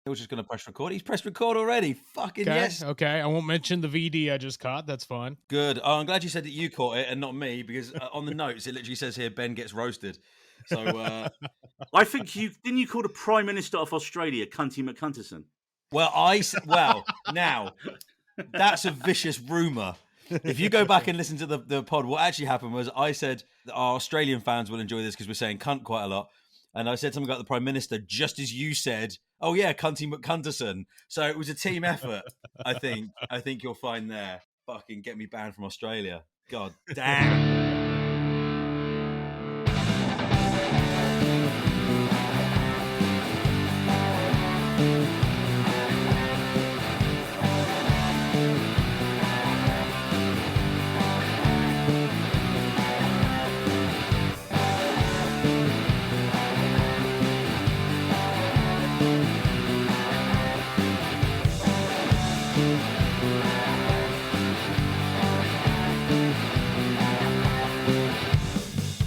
He was just going to press record. He's pressed record already. Fucking yes. Okay. I won't mention the VD I just caught. That's fine. Good. Oh, I'm glad you said that you caught it and not me, because on the notes it literally says here Ben gets roasted. So I think didn't you call the Prime Minister of Australia Cunty McCunterson? Well, now that's a vicious rumor. If you go back and listen to the pod, what actually happened was I said that our Australian fans will enjoy this because we're saying cunt quite a lot. And I said something about the Prime Minister just as you said, oh yeah, Cunty McCunterson. So it was a team effort, I think. I think you'll find there. Fucking get me banned from Australia. God damn.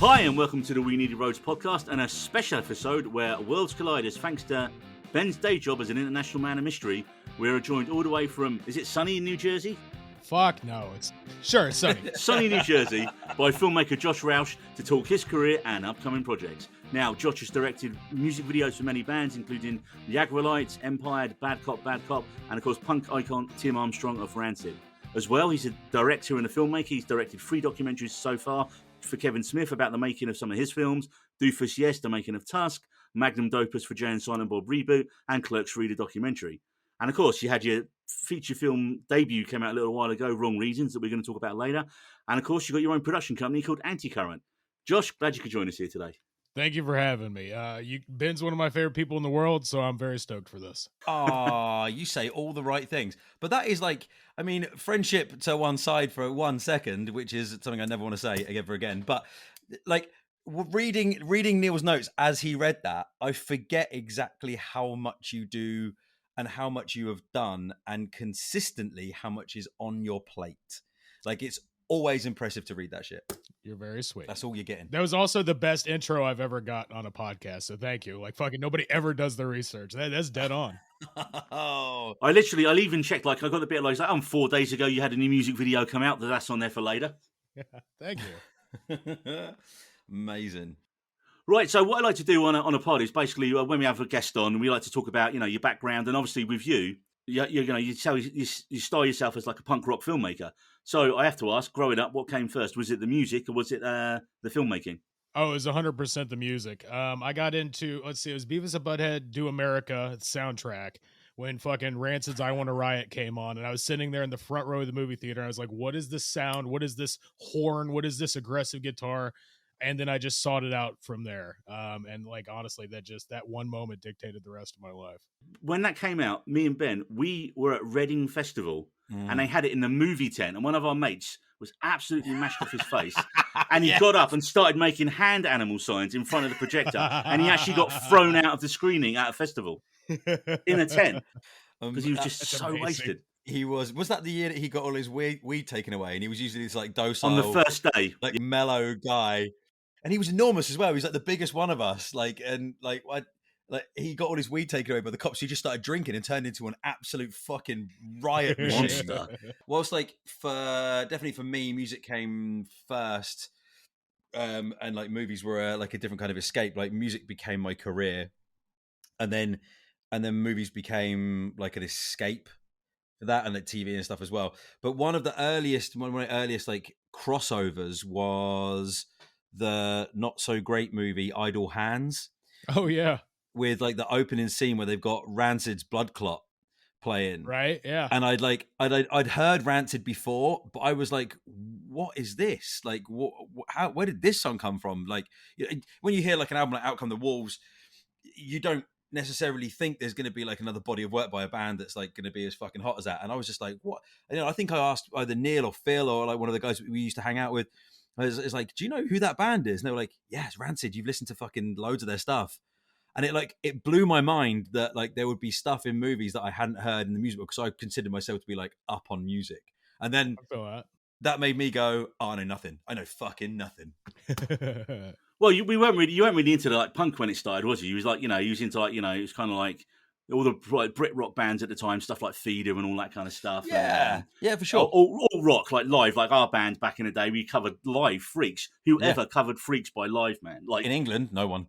Hi and welcome to the We Needed Roads podcast and a special episode where worlds collide as thanks to Ben's day job as an international man of mystery, we are joined all the way from, is it sunny in New Jersey? Fuck no, it's sunny. Sunny New Jersey by filmmaker Josh Roush to talk his career and upcoming projects. Now, Josh has directed music videos for many bands, including The Agrolites, Empire, Bad Cop, and of course punk icon Tim Armstrong of Rancid. As well, he's a director and a filmmaker. He's directed 3 documentaries so far for Kevin Smith about the making of some of his films, Doofus Yes, the making of Tusk, Magnum Opus for Jay and Silent Bob reboot, and Clerks 3, the documentary. And of course, you had your feature film debut came out a little while ago, Wrong Reasons, that we're going to talk about later. And of course, you got your own production company called Anticurrent. Josh, glad you could join us here today. Thank you for having me. Ben's one of my favorite people in the world, so I'm very stoked for this. Ah, you say all the right things. But that is like, I mean, friendship to one side for 1 second, which is something I never want to say ever again. But like reading Neil's notes as he read that, I forget exactly how much you do and how much you have done and consistently how much is on your plate. Like, it's always impressive to read that shit. You're very sweet. That's all you're getting. That was also the best intro I've ever got on a podcast, so thank you. Like, fucking nobody ever does the research. That's dead on. Oh, I even checked, like, I got a bit like, 4 days ago you had a new music video come out, that's on there for later. Yeah, thank you. Amazing. Right, so what I like to do on a pod is basically when we have a guest on, we like to talk about, your background, and obviously with you style yourself as like a punk rock filmmaker. So I have to ask, growing up, what came first? Was it the music or was it the filmmaking? Oh, it was 100% the music. I got into, it was Beavis and Butthead Do America soundtrack when fucking Rancid's I Want to Riot came on, and I was sitting there in the front row of the movie theater. And I was like, what is this sound? What is this horn? What is this aggressive guitar? And then I just sought it out from there. And like, honestly, that one moment dictated the rest of my life. When that came out, me and Ben, we were at Reading Festival and they had it in the movie tent. And one of our mates was absolutely mashed off his face. And he got up and started making hand animal signs in front of the projector. And he actually got thrown out of the screening at a festival in a tent because he was just so amazing. Wasted. He was that the year that he got all his weed taken away? And he was usually this like docile, on the first day, like mellow guy. And he was enormous as well. He was like the biggest one of us. He got all his weed taken away by the cops. He just started drinking and turned into an absolute fucking riot monster. Whilst definitely for me, music came first, and like movies were like a different kind of escape. Like music became my career, and then movies became like an escape for that, and like TV and stuff as well. But one of my earliest like crossovers was the not so great movie Idle Hands. Oh yeah, with like the opening scene where they've got Rancid's Blood Clot playing, right? Yeah, and I'd heard Rancid before, but I was like, what is this? Like, where did this song come from? Like, when you hear like an album like Out Come the Wolves, you don't necessarily think there's going to be like another body of work by a band that's like going to be as fucking hot as that. And I was just like, what? I think I asked either Neil or Phil or like one of the guys we used to hang out with. It's like, do you know who that band is? And they were like, yeah, it's Rancid. You've listened to fucking loads of their stuff. And it blew my mind that like there would be stuff in movies that I hadn't heard in the music, because I considered myself to be like up on music. And then that made me go, oh, I know nothing. I know fucking nothing. Well, you weren't really into like punk when it started, was you? You was like, you was into like, it was kind of like all the like Brit rock bands at the time, stuff like Feeder and all that kind of stuff. Yeah, and, for sure. All rock, like live, like our bands back in the day, we covered live Freaks. Whoever covered Freaks by live, man? Like in England, no one.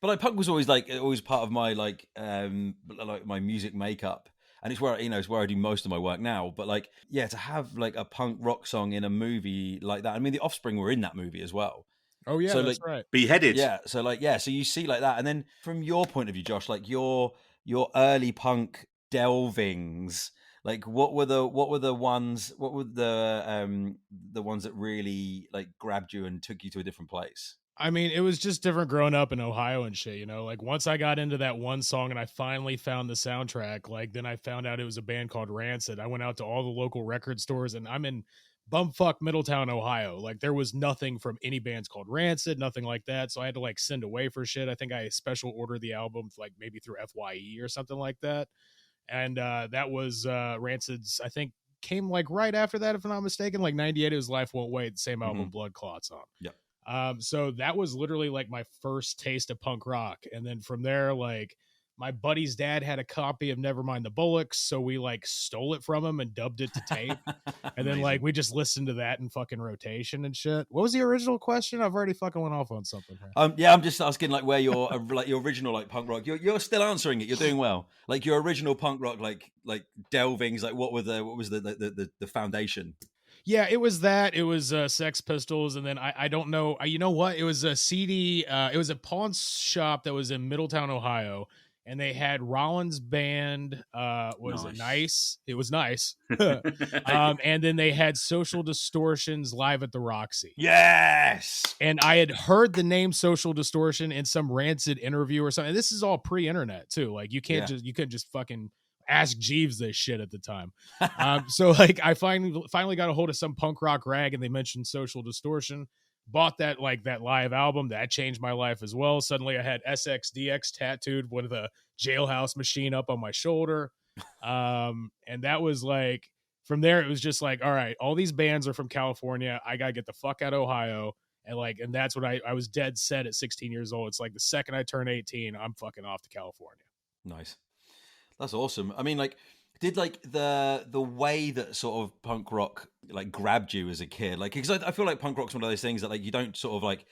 But like punk was always part of my like my music makeup. And it's where it's where I do most of my work now. But like, yeah, to have like a punk rock song in a movie like that. I mean, The Offspring were in that movie as well. Oh yeah, so, that's like, right. Beheaded. Yeah. So like, so you see like that, and then from your point of view, Josh, like your early punk delvings, like what were the ones that really like grabbed you and took you to a different place? I mean, it was just different growing up in Ohio and shit, you know? Like, once I got into that one song and I finally found the soundtrack, like, then I found out it was a band called Rancid. I went out to all the local record stores, and I'm in bumfuck Middletown, Ohio. Like, there was nothing from any bands called Rancid, nothing like that. So I had to, like, send away for shit. I think I special ordered the album, like, maybe through FYE or something like that. And that was Rancid's, I think, came, like, right after that, if I'm not mistaken. Like, 98, it was Life Won't Wait, the same album, Blood Clots on. Yep. So that was literally like my first taste of punk rock. And then from there, like my buddy's dad had a copy of Nevermind the Bollocks. So we like stole it from him and dubbed it to tape. And then like we just listened to that in fucking rotation and shit. What was the original question? I've already fucking went off on something here. Yeah, I'm just asking like where your like your original like punk rock. You're still answering it. You're doing well. Like your original punk rock, like delvings. Like what was the foundation? Yeah, it was that. It was Sex Pistols, and then I don't know. You know what? It was a CD. It was a pawn shop that was in Middletown, Ohio, and they had Rollins Band. Was it nice? It was nice. And then they had Social Distortions live at the Roxy. Yes. And I had heard the name Social Distortion in some Rancid interview or something. And this is all pre-internet too. Like you couldn't just fucking Ask Jeeves this shit at the time. So like I finally got a hold of some punk rock rag and they mentioned Social Distortion, bought that live album. That changed my life as well. Suddenly I had SXDX tattooed with a Jailhouse machine up on my shoulder. And that was like, from there, it was just like, all right, all these bands are from California. I got to get the fuck out of Ohio. And that's what I was dead set at 16 years old. It's like the second I turn 18, I'm fucking off to California. Nice. That's awesome. I mean, like, did like the way that sort of punk rock like grabbed you as a kid, like, because I feel like punk rock's one of those things that like you don't sort of like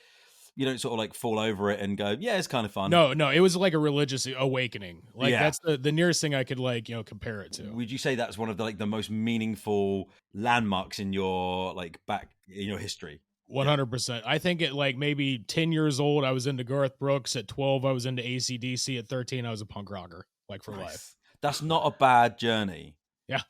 fall over it and go, yeah, it's kind of fun. No, it was like a religious awakening. Like that's the nearest thing I could like compare it to. Would you say that's one of the most meaningful landmarks in your back in your history? 100%. I think at like maybe 10 years old, I was into Garth Brooks. At 12, I was into AC/DC. At 13, I was a punk rocker. Like for life. That's not a bad journey. Yeah.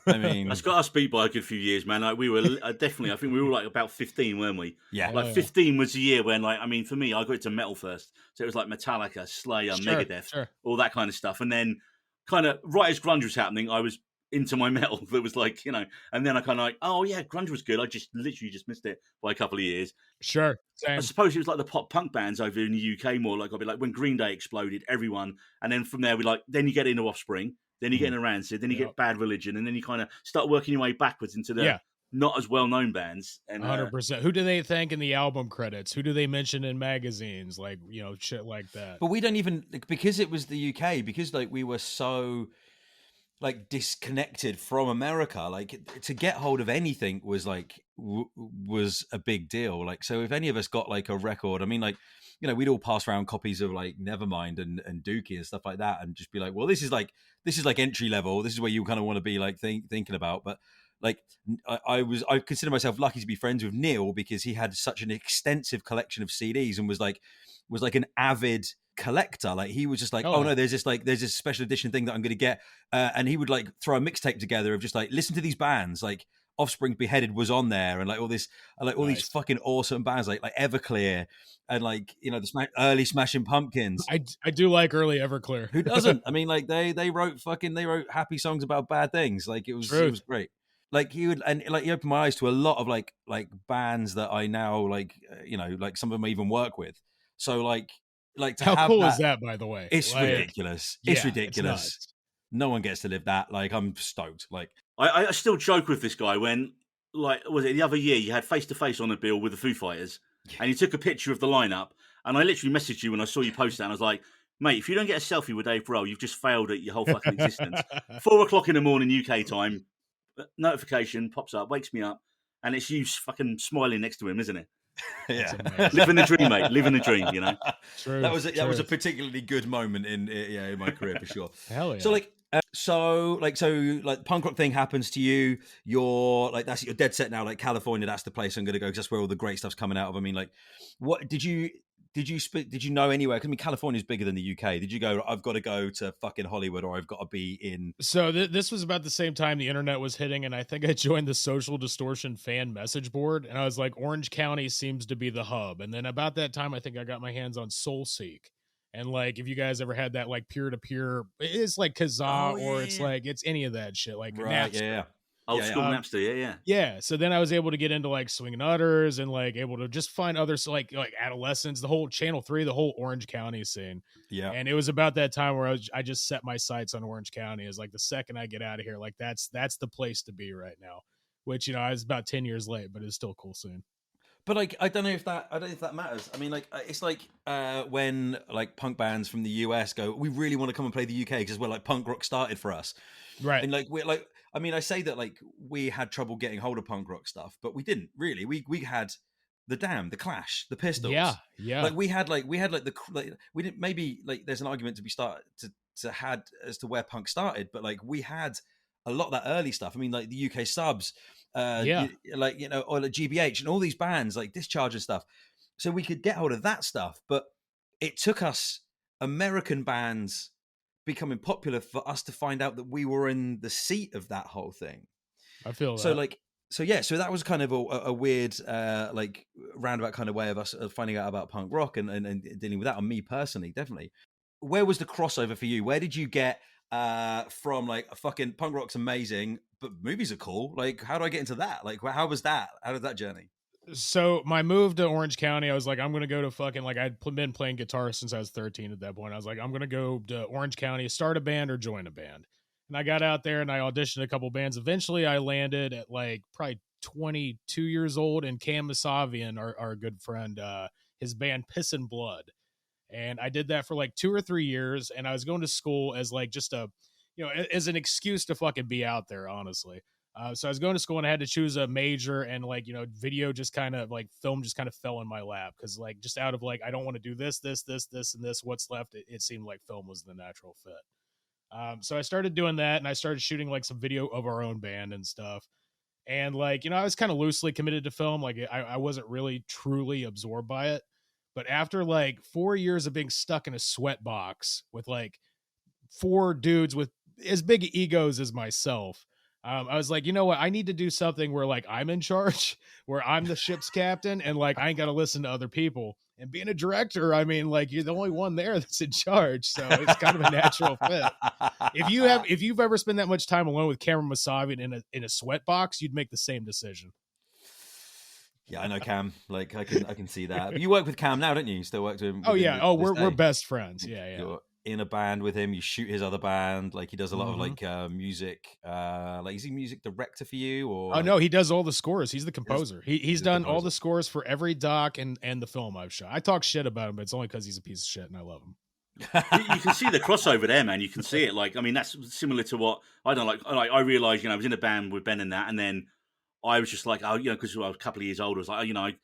I mean, that's got us beat by a good few years, man. Like we were definitely, I think we were like about 15, weren't we? Yeah. Like 15 was the year when, like, I mean, for me, I got into metal first. So it was like Metallica, Slayer, Megadeth, all that kind of stuff. And then kind of right as grunge was happening, I was into my metal. That was like, and then I kind of like, oh yeah, grunge was good. I just literally just missed it by a couple of years. Sure. Same. I suppose it was like the pop punk bands over in the UK more. Like I'd be like when Green Day exploded, everyone, and then from there then you get into Offspring, then you get into Rancid, then you get Bad Religion, and then you kind of start working your way backwards into the not as well known bands. And 100%. Who do they thank in the album credits? Who do they mention in magazines? Like shit like that. But we don't even because it was the UK, because like we were so disconnected from America, like to get hold of anything was was a big deal. Like, so if any of us got like a record, I mean, like, we'd all pass around copies of like Nevermind and Dookie and stuff like that, and just be like, well, this is like entry level. This is where you kind of want to be like thinking about. But like, I consider myself lucky to be friends with Neil because he had such an extensive collection of CDs and was like an avid collector. Like he was just like, oh no, there's this special edition thing that I'm going to get, and he would like throw a mixtape together of just like, listen to these bands, like Offspring Beheaded was on there, and like all this, like all these fucking awesome bands like Everclear and like the early Smashing Pumpkins. I do like early Everclear. Who doesn't? I mean, like they wrote happy songs about bad things. Like it was great. Like he would, and like he opened my eyes to a lot of like bands that I now like some of them I even work with. So like to how have cool that, is that, by the way? It's ridiculous. It's ridiculous. It's no one gets to live that. Like I'm stoked. Like I still joke with this guy when, like, was it the other year you had Face to Face on a bill with the Foo Fighters and you took a picture of the lineup, and I literally messaged you when I saw you post that and I was like, Mate, if you don't get a selfie with Dave Grohl, you've just failed at your whole fucking existence. 4:00 in the morning UK time, notification pops up, wakes me up, and it's you fucking smiling next to him, isn't it? Yeah, living the dream, mate. Living the dream, you know. True. That was a particularly good moment in my career for sure. Hell yeah. So the punk rock thing happens to you. You're like, you're dead set now. Like California, that's the place I'm going to go because that's where all the great stuff's coming out of. I mean, like, what did you know anywhere? 'Cause I mean, California's bigger than the UK. Did you go, I've got to go to fucking Hollywood, or I've got to be in? So this was about the same time the internet was hitting, and I think I joined the Social Distortion fan message board, and I was like, Orange County seems to be the hub. And then about that time, I think I got my hands on SoulSeek. And like, if you guys ever had that like peer-to-peer, it's like Kazaa, or it's like, it's any of that shit, like right, Napster. yeah. Old school Napster, yeah. Yeah, so then I was able to get into like Swingin' Utters and like able to just find others like Adolescents, the whole Channel 3, the whole Orange County scene. Yeah. And it was about that time where I just set my sights on Orange County as like the second I get out of here, like that's the place to be right now. Which, you know, I was about 10 years late, but it's still a cool scene. But like, I don't know if that matters. I mean, like, it's like when like punk bands from the US go, we really want to come and play the UK because where like punk rock started for us, right? And like we're like, I mean, I say that like we had trouble getting hold of punk rock stuff, but we didn't really. We had the Damned, the Clash, the Pistols. Yeah. Like we had like we didn't, maybe like there's an argument to be had as to where punk started, but like we had a lot of that early stuff. I mean, like the UK Subs, or like GBH and all these bands like Discharge and stuff. So we could get hold of that stuff, but it took us American bands becoming popular for us to find out that we were in the seat of that whole thing. I feel so that. So that was kind of a weird like roundabout kind of way of us finding out about punk rock and dealing with that. On me personally, definitely. Where was the crossover for you? Where did you get from like a fucking punk rock's amazing, but movies are cool? Like, how do I get into that? Like, how was that? How did that journey? So my move to Orange County, I was like, I'm going to go to fucking, like, I'd been playing guitar since I was 13 at that point. I was like, I'm going to go to Orange County, start a band or join a band. And I got out there and I auditioned a couple bands. Eventually I landed at like probably 22 years old, and Cam Masavian, our good friend, his band Piss and Blood. And I did that for like 2 or 3 years. And I was going to school as like just as an excuse to fucking be out there, honestly. So I was going to school and I had to choose a major, and like, video just kind of like film just kind of fell in my lap. Cause like, just out of like, I don't want to do this, and this, what's left. It seemed like film was the natural fit. So I started doing that, and I started shooting like some video of our own band and stuff. And like, I was kind of loosely committed to film. Like I wasn't really truly absorbed by it. But after like 4 years of being stuck in a sweat box with like 4 dudes with as big egos as myself, I was like, you know what? I need to do something where like I'm in charge, where I'm the ship's captain, and like I ain't got to listen to other people. And being a director, I mean, like, you're the only one there that's in charge, so it's kind of a natural fit. If you've ever spent that much time alone with Cameron Masavian in a sweat box, you'd make the same decision. Yeah, I know Cam. Like, I can see that. But you work with Cam now, don't you? You still work with him? Oh yeah. Oh, we're best friends. Yeah. You're in a band with him. You shoot his other band. Like, he does a lot of like music. Like, is he music director for you? Or no, he does all the scores. He's the composer. He's done all the scores for every doc and the film I've shot. I talk shit about him, but it's only because he's a piece of shit and I love him. You can see the crossover there, man. You can see it. Like, I mean, that's similar to what I don't like. I realized, I was in a band with Ben and that, and then I was just like, because I was a couple of years older, I was like,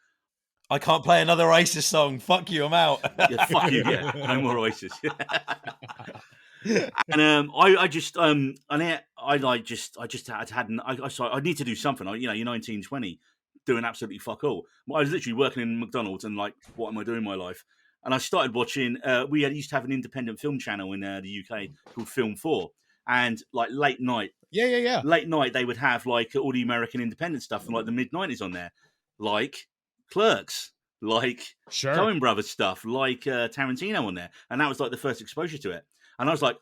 I can't play another Oasis song. Fuck you, I'm out. Yeah, fuck you, yeah. No more Oasis. And I need to do something. You're 19, 20, doing absolutely fuck all. I was literally working in McDonald's and like, what am I doing in my life? And I started watching. We used to have an independent film channel in the UK called Film 4, and like late night. Yeah. Late night, they would have like all the American independent stuff from like the mid-90s on there, like Clerks, like Coen Brothers stuff, like Tarantino on there, and that was like the first exposure to it. And I was like,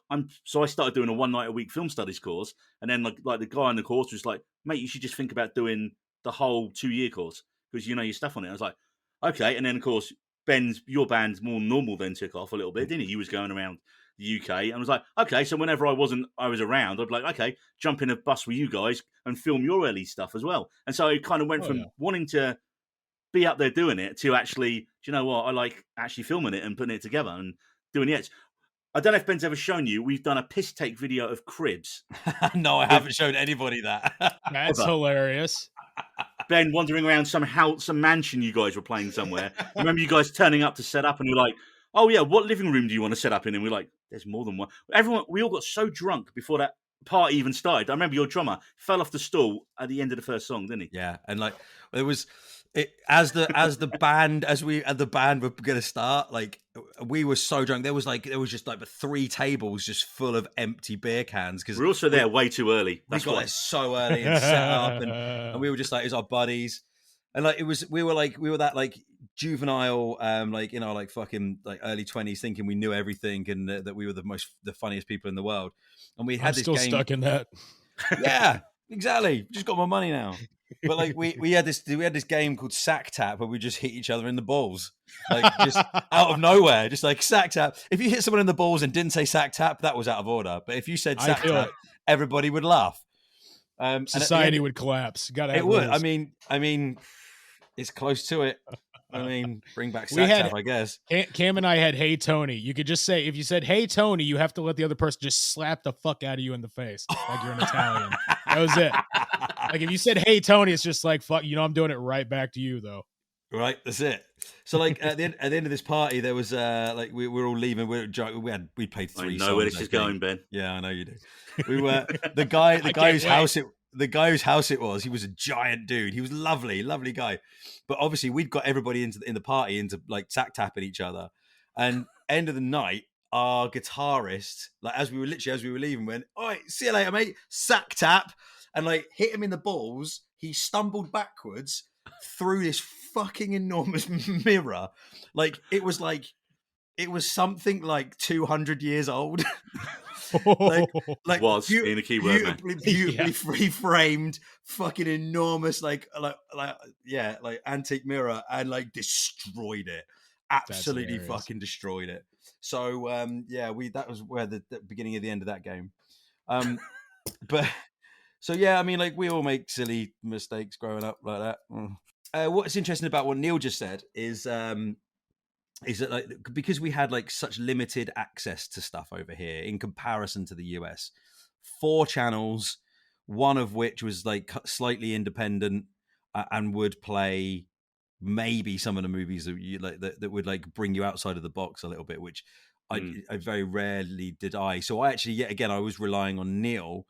so I started doing a 1 night a week film studies course, and then like the guy on the course was like, mate, you should just think about doing the whole 2-year course because you know your stuff on it. I was like, okay, and then of course your band More Normal then took off a little bit, didn't he? He was going around the UK, and I was like, okay, so whenever I was around, I'd be like, okay, jump in a bus with you guys and film your early stuff as well. And so it kind of went from wanting to be up there doing it to actually, do you know what, I like actually filming it and putting it together and doing it. I don't know if Ben's ever shown you. We've done a piss take video of Cribs. No, I haven't shown anybody that. That's hilarious. Ben wandering around some mansion you guys were playing somewhere. I remember you guys turning up to set up, and you're like, "Oh yeah, what living room do you want to set up in?" And we're like, "There's more than one." We all got so drunk before that party even started. I remember your drummer fell off the stool at the end of the first song, didn't he? Yeah, and like it was as the band were going to start, like we were so drunk. There was just like 3 tables just full of empty beer cans because we're also there way too early. We got there so early and set up, and we were just like, it was our buddies, and like we were that like juvenile, like in our like fucking like early 20s, thinking we knew everything and that we were the funniest people in the world, and we had I'm this still game. Stuck in that. Yeah, exactly. Just got my money now. But like we had this game called Sack Tap where we just hit each other in the balls, like just out of nowhere, just like Sack Tap. If you hit someone in the balls and didn't say Sack Tap, that was out of order. But if you said Sack Tap, everybody would laugh. Society would collapse. It would. I mean, it's close to it. I mean, bring back Sack Tap, I guess. Cam and I had "Hey Tony." You could just say, if you said "Hey Tony," you have to let the other person just slap the fuck out of you in the face, like you're an Italian. That was it. Like if you said "Hey Tony," it's just like fuck. I'm doing it right back to you though. Right, that's it. So like at the end of this party, there was like we were all leaving. We played 3 songs. I know where this is going, Ben. Yeah, I know you do. We were the guy whose house it was. He was a giant dude. He was lovely guy. But obviously, we'd got everybody in the party into like sack tapping each other. And end of the night, our guitarist, like as we were leaving, went, "All right, see you later, mate." Sack tap, and like hit him in the balls. He stumbled backwards through this fucking enormous mirror. Like it was something like 200 years old. like was being a key word, beautifully free-framed, fucking enormous, like antique mirror, and like destroyed it. Absolutely fucking destroyed it. So that was where the beginning of the end of that game. But so yeah, I mean, like we all make silly mistakes growing up like that. What's interesting about what Neil just said is that like because we had like such limited access to stuff over here in comparison to the US, 4 channels, one of which was like slightly independent and would play maybe some of the movies that you like that would like bring you outside of the box a little bit, which I very rarely did. So I actually, yet again, I was relying on Neil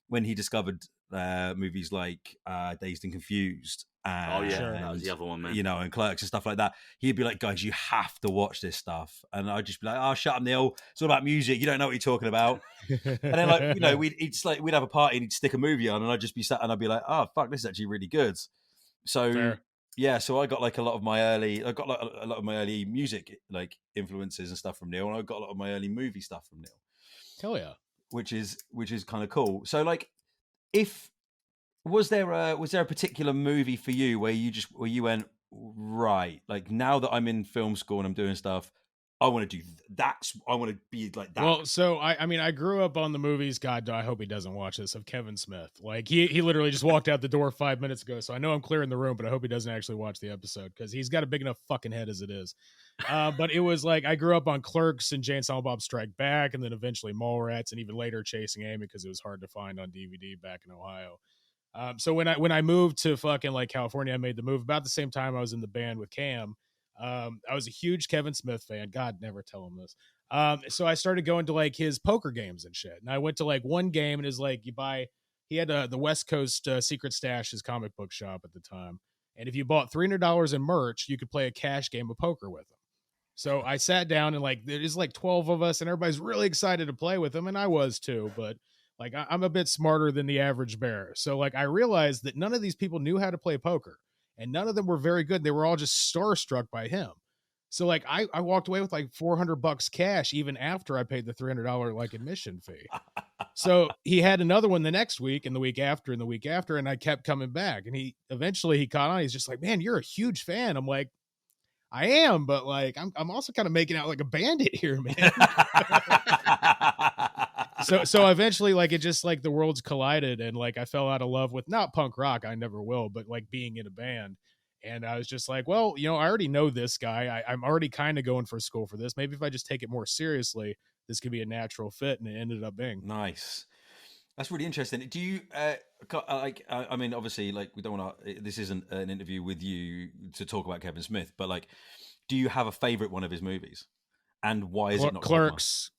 when he discovered movies like Dazed and Confused. That was the other one, man. And Clerks and stuff like that. He'd be like, "Guys, you have to watch this stuff," and I'd just be like, "Oh, shut up, Neil! It's all about music. You don't know what you're talking about." And then, like, we'd have a party and he'd stick a movie on, and I'd just be sat and I'd be like, "Oh, fuck, this is actually really good." So Fair. yeah, so I got like a lot of my early music like influences and stuff from Neil, and I got a lot of my early movie stuff from Neil. Hell yeah, which is kind of cool. So like, was there a particular movie for you where you went, right, like now that I'm in film school and I'm doing stuff, I want to do that. I want to be like that. Well, so I grew up on the movies. God, I hope he doesn't watch this, of Kevin Smith. Like he literally just walked out the door 5 minutes ago. So I know I'm clearing the room, but I hope he doesn't actually watch the episode because he's got a big enough fucking head as it is. But it was like I grew up on Clerks and Jane Silent Bob Strike Back, and then eventually Mallrats, and even later Chasing Amy because it was hard to find on DVD back in Ohio. So when I moved to fucking like California, I made the move about the same time I was in the band with Cam. I was a huge Kevin Smith fan. God, never tell him this. So I started going to like his poker games and shit. And I went to like one game and it was like he had the West Coast Secret Stash, his comic book shop at the time. And if you bought $300 in merch, you could play a cash game of poker with him. So I sat down and like, there's like 12 of us and everybody's really excited to play with him. And I was too, but like, I'm a bit smarter than the average bear. So like, I realized that none of these people knew how to play poker and none of them were very good. They were all just starstruck by him. So like, I walked away with like $400 cash, even after I paid the $300 like admission fee. So he had another one the next week and the week after and the week after. And I kept coming back and he caught on. He's just like, "Man, you're a huge fan." I'm like, "I am, but like, I'm also kind of making out like a bandit here, man." So eventually, like, it just like the worlds collided and like I fell out of love with not punk rock, I never will, but like being in a band. And I was just like, well, I already know this guy. I'm already kind of going for school for this. Maybe if I just take it more seriously, this could be a natural fit, and it ended up being. Nice. That's really interesting. Do you I mean, obviously, like, we don't want to. This isn't an interview with you to talk about Kevin Smith, but like, do you have a favorite one of his movies, and why is it not Clerks?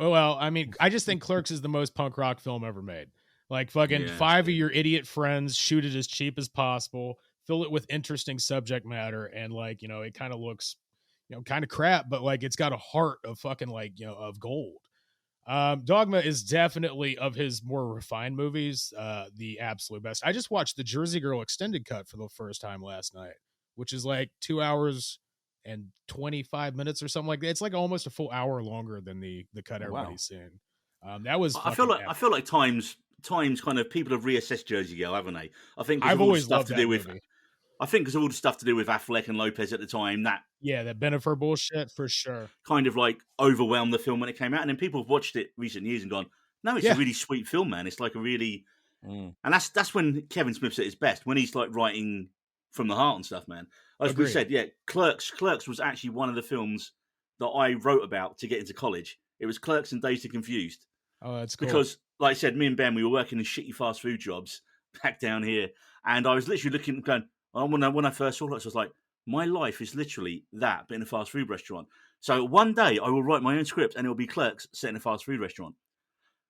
Well, I mean, I just think Clerks is the most punk rock film ever made. Like, fucking 5 of your idiot friends shoot it as cheap as possible, fill it with interesting subject matter, and like, you know, it kind of looks, you know, kind of crap, but like, it's got a heart of fucking, like, you know, of gold. Dogma is definitely, of his more refined movies, the absolute best. I just watched the Jersey Girl extended cut for the first time last night, which is like 2 hours and 25 minutes or something like that. It's like almost a full hour longer than the cut everybody's seen. That was, I feel like times kind of, people have reassessed Jersey Girl, haven't they? I think I've always loved that movie. I think because of all the stuff to do with Affleck and Lopez at the time, that Bennifer bullshit for sure kind of like overwhelmed the film when it came out, and then people have watched it recent years and gone, "No, it's a really sweet film, man. It's like a really," and that's when Kevin Smith's at his best, when he's like writing from the heart and stuff, man. As we said, Clerks was actually one of the films that I wrote about to get into college. It was Clerks and Dazed and Confused. Oh, that's cool. Because, like I said, me and Ben, we were working in shitty fast food jobs back down here, and I was literally looking, going, when I first saw it, I was like, my life is literally that, but in a fast food restaurant. So one day I will write my own script, and it will be Clerks set in a fast food restaurant.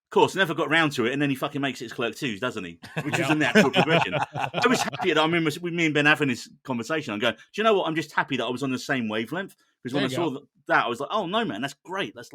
Of course, never got round to it, and then he fucking makes it as Clerks 2, doesn't he? Which is a natural progression. I was happy that I remember with me and Ben having this conversation. I'm going, do you know what? I'm just happy that I was on the same wavelength, because when I saw that, I was like, oh no, man, that's great. That's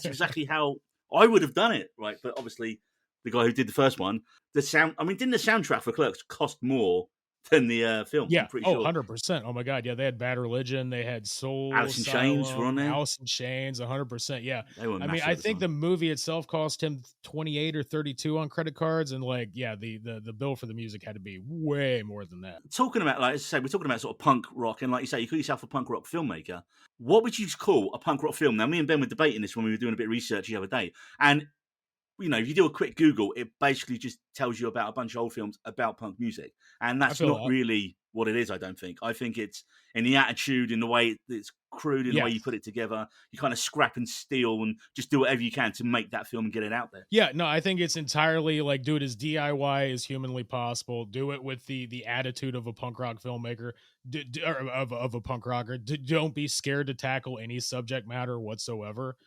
exactly how I would have done it, right? But obviously, the guy who did the first one, didn't the soundtrack for Clerks cost more than the film? Yeah. I'm pretty sure. 100%. Oh my God. Yeah. They had Bad Religion. They had Soul. Alice in Chains were on there. Alice in Chains. 100%. Yeah. They were. I mean, I think the movie itself cost him 28 or 32 on credit cards, and like, the bill for the music had to be way more than that. Talking about, like, as I said, we're talking about sort of punk rock, and like you say, you call yourself a punk rock filmmaker. What would you call a punk rock film? Now, me and Ben were debating this when we were doing a bit of research the other day, and you know, if you do a quick Google, it basically just tells you about a bunch of old films about punk music. And that's not really what it is, I don't think. I think it's in the attitude, in the way it's crude, in the way you put it together. You kind of scrap and steal and just do whatever you can to make that film and get it out there. Yeah, no, I think it's entirely like, do it as DIY as humanly possible. Do it with the attitude of a punk rock filmmaker, of a punk rocker. Don't be scared to tackle any subject matter whatsoever.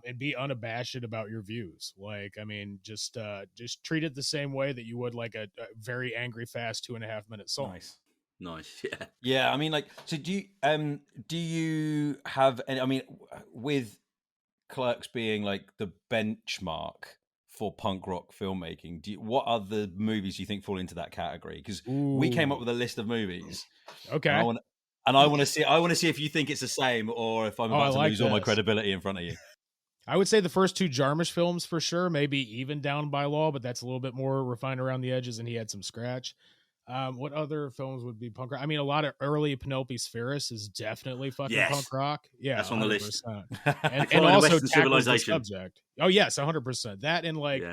And be unabashed about your views. Like, I mean, just treat it the same way that you would like a very angry, fast 2.5 minute song. Nice. Yeah. Yeah. I mean, like, so do you have any, I mean, with Clerks being like the benchmark for punk rock filmmaking, what other movies do you think fall into that category? Because we came up with a list of movies. Okay. And I want to see if you think it's the same, or if I'm about to lose all my credibility in front of you. I would say the first 2 Jarmusch films for sure, maybe even Down by Law, but that's a little bit more refined around the edges, and he had some scratch. What other films would be punk rock? I mean, a lot of early Penelope Spheris is definitely fucking punk rock. Yeah, that's on the list. And also tackles the subject. Oh yes, 100%. That and like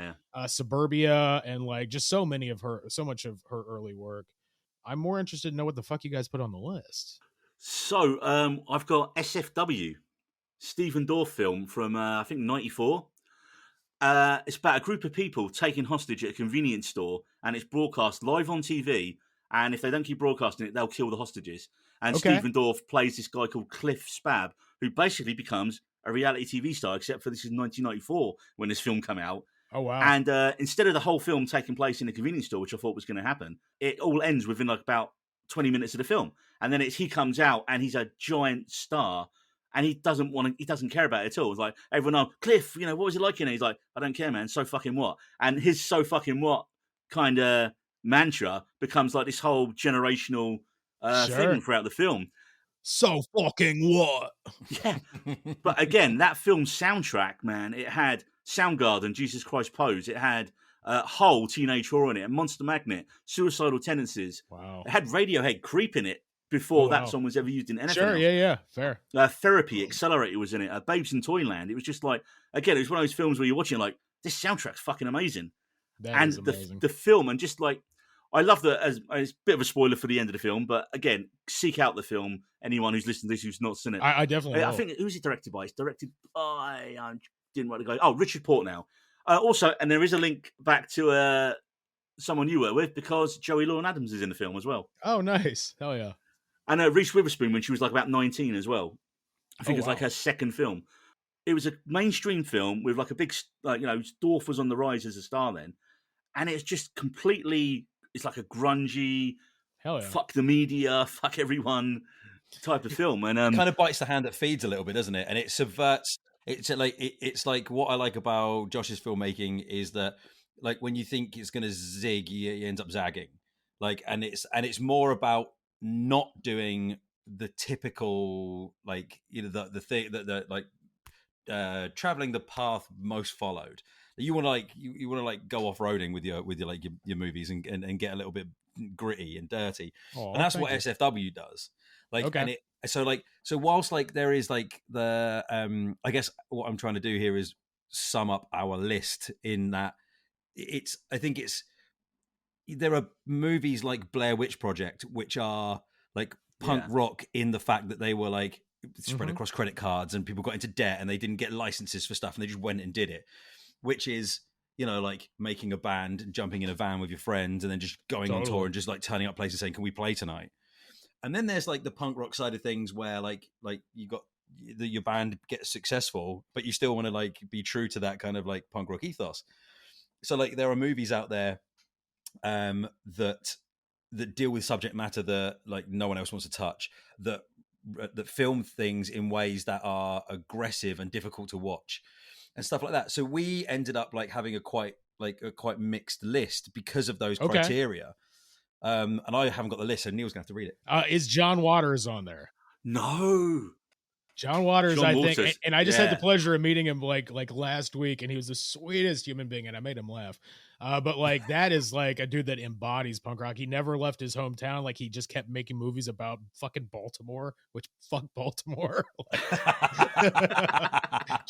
Suburbia, and like just so much of her early work. I'm more interested to know what the fuck you guys put on the list. So I've got SFW. Stephen Dorff film from I think 94. It's about a group of people taken hostage at a convenience store, and it's broadcast live on TV. And if they don't keep broadcasting it, they'll kill the hostages. And Stephen Dorff plays this guy called Cliff Spab, who basically becomes a reality TV star. Except for this is 1994 when this film came out. Oh wow! And instead of the whole film taking place in a convenience store, which I thought was going to happen, it all ends within like about 20 minutes of the film, and then he comes out and he's a giant star. And he doesn't care about it at all. It's like, everyone, Cliff, you know, what was it like in it? He's like, I don't care, man. So fucking what? And his so fucking what kind of mantra becomes like this whole generational thing throughout the film. So fucking what? Yeah. But again, that film's soundtrack, man, it had Soundgarden, Jesus Christ Pose. It had Hole, Teenage Horror in it, and Monster Magnet, Suicidal Tendencies. Wow. It had Radiohead, Creep in it. Before that song was ever used in anything else. Yeah, fair. Therapy, Accelerator was in it. Babes in Toyland. It was just like, again, it was one of those films where you're watching like, this soundtrack's fucking amazing. That is amazing. The film, and just like, I love that, as it's a bit of a spoiler for the end of the film, but again, seek out the film, anyone who's listening to this who's not seen it. I definitely I think, who's it directed by? It's directed by, didn't want to go. Oh, Richard Portnow. Also, and there is a link back to someone you work with because Joey Lauren-Adams is in the film as well. Oh, nice. Hell yeah. And Reese Witherspoon when she was like about 19 as well. I think it was like wow. her second film. It was a mainstream film with like a big, Dorff was on the rise as a star then. And it's just completely, it's like a grungy, Hell yeah. fuck the media, fuck everyone type of film. And It kind of bites the hand that feeds a little bit, doesn't it? And it subverts. It's like what I like about Josh's filmmaking is that, like, when you think it's going to zig, it ends up zagging. Like, and it's more about not doing the typical, like, the thing that like traveling the path most followed. You want to you want to like go off roading with your movies and get a little bit gritty and dirty. Oh, and that's what SFW does. Like, okay. and so whilst like there is like the I guess what I'm trying to do here is sum up our list in that I think there are movies like Blair Witch Project which are like punk rock in the fact that they were like spread across credit cards and people got into debt and they didn't get licenses for stuff and they just went and did it, which is, like making a band and jumping in a van with your friends and then just going on tour and just like turning up places saying, can we play tonight? And then there's like the punk rock side of things where like you got your band gets successful, but you still want to like be true to that kind of like punk rock ethos. So like there are movies out there that deal with subject matter that like no one else wants to touch, that film things in ways that are aggressive and difficult to watch and stuff like that. So we ended up like having a quite mixed list because of those criteria. And I haven't got the list, so Neil's gonna have to read it. Is John Waters on there? No. John Waters, John I Waters. think, and I just had the pleasure of meeting him like last week, and he was the sweetest human being, and I made him laugh. But like that is like a dude that embodies punk rock. He never left his hometown. Like he just kept making movies about fucking Baltimore, which fuck Baltimore.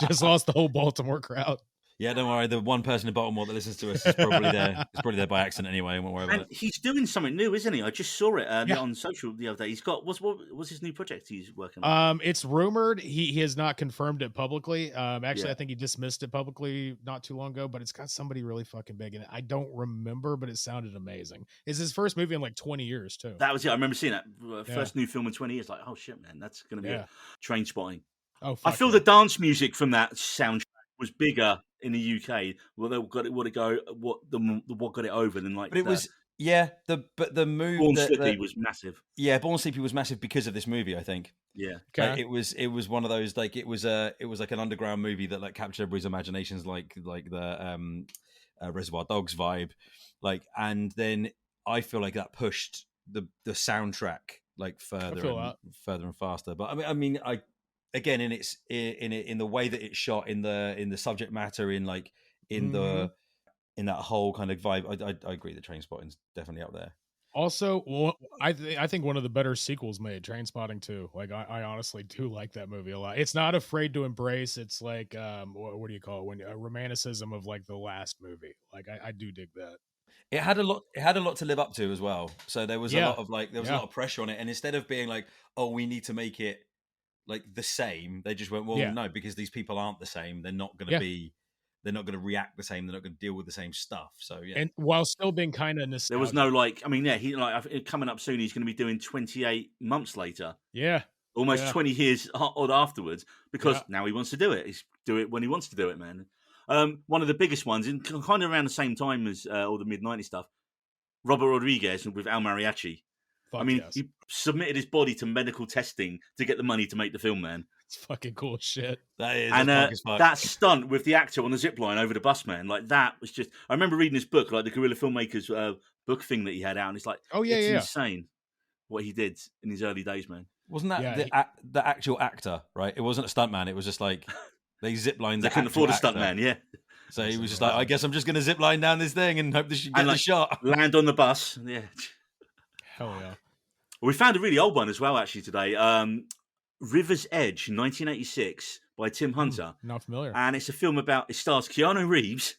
Just lost the whole Baltimore crowd. Yeah, don't worry. The one person in Baltimore that listens to us is probably there. It's probably there by accident anyway. Won't worry about it. He's doing something new, isn't he? I just saw it on social the other day. He's got what's his new project he's working on? It's rumored. He has not confirmed it publicly. Actually, I think he dismissed it publicly not too long ago. But it's got somebody really fucking big in it. I don't remember, but it sounded amazing. It's his first movie in like 20 years too. That was it. I remember seeing that first new film in 20 years. Like, oh shit, man, that's going to be a Trainspotting. Oh, I feel the dance music from that soundtrack was bigger in the UK. Well, they got it. What got it over than like. But it was the move. Born Slippy was massive. Yeah, Born Sleepy was massive because of this movie, I think. Yeah, okay. Like, it was one of those like it was like an underground movie that like captured everybody's imaginations, like the Reservoir Dogs vibe, like, and then I feel like that pushed the soundtrack like further and faster. But I mean, again, in the way that it's shot, in the subject matter, in like in that whole kind of vibe, I agree that Trainspotting's definitely up there. Also, I think one of the better sequels made, Trainspotting 2. Like I honestly do like that movie a lot. It's not afraid to embrace. It's like what do you call it, when a romanticism of like the last movie. Like I do dig that. It had a lot to live up to as well. So there was a lot of like a lot of pressure on it, and instead of being like, oh, we need to make it like the same, they just went, well, no, because these people aren't the same. They're not going to be. They're not going to react the same. They're not going to deal with the same stuff. So and while still being kind of nostalgic. There was no like. I mean, he like coming up soon. He's going to be doing 28 months later. Yeah, almost 20 years odd afterwards, because now he wants to do it. He's do it when he wants to do it, man. One of the biggest ones, in kind of around the same time as all the mid-90s stuff, Robert Rodriguez with El Mariachi. He submitted his body to medical testing to get the money to make the film, man. It's fucking cool shit. That is. And that stunt with the actor on the zip line over the bus, man, like that was just. I remember reading his book, like the Guerrilla Filmmakers book thing that he had out, and it's like, insane what he did in his early days, man. Wasn't that the actual actor, right? It wasn't a stuntman. It was just like they zip lined. They couldn't afford a stuntman, yeah. So he was just like, I guess I'm just going to zip line down this thing and hope this should get the shot. Land on the bus, yeah. Hell yeah. We found a really old one as well, actually, today. River's Edge, 1986, by Tim Hunter. Not familiar. And it's a film it stars Keanu Reeves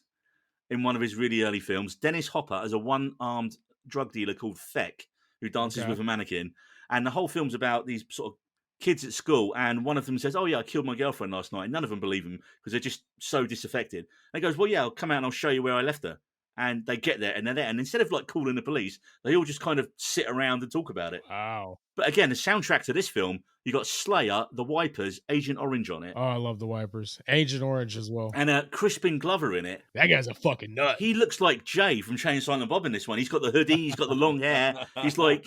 in one of his really early films, Dennis Hopper as a one-armed drug dealer called Feck, who dances with a mannequin. And the whole film's about these sort of kids at school, and one of them says, "Oh yeah, I killed my girlfriend last night." And none of them believe him because they're just so disaffected. And he goes, "Well, yeah, I'll come out and I'll show you where I left her." And they get there and they're there, and instead of like calling the police, they all just kind of sit around and talk about it. Wow. But again, the soundtrack to this film, you got Slayer, The Wipers, Agent Orange on it, Oh, I love the Wipers. Agent Orange as well. and Crispin Glover in it. That guy's a fucking nut. He looks like Jay from Chain Silent Bob in this one. He's got the hoodie, he's got the long hair. He's like,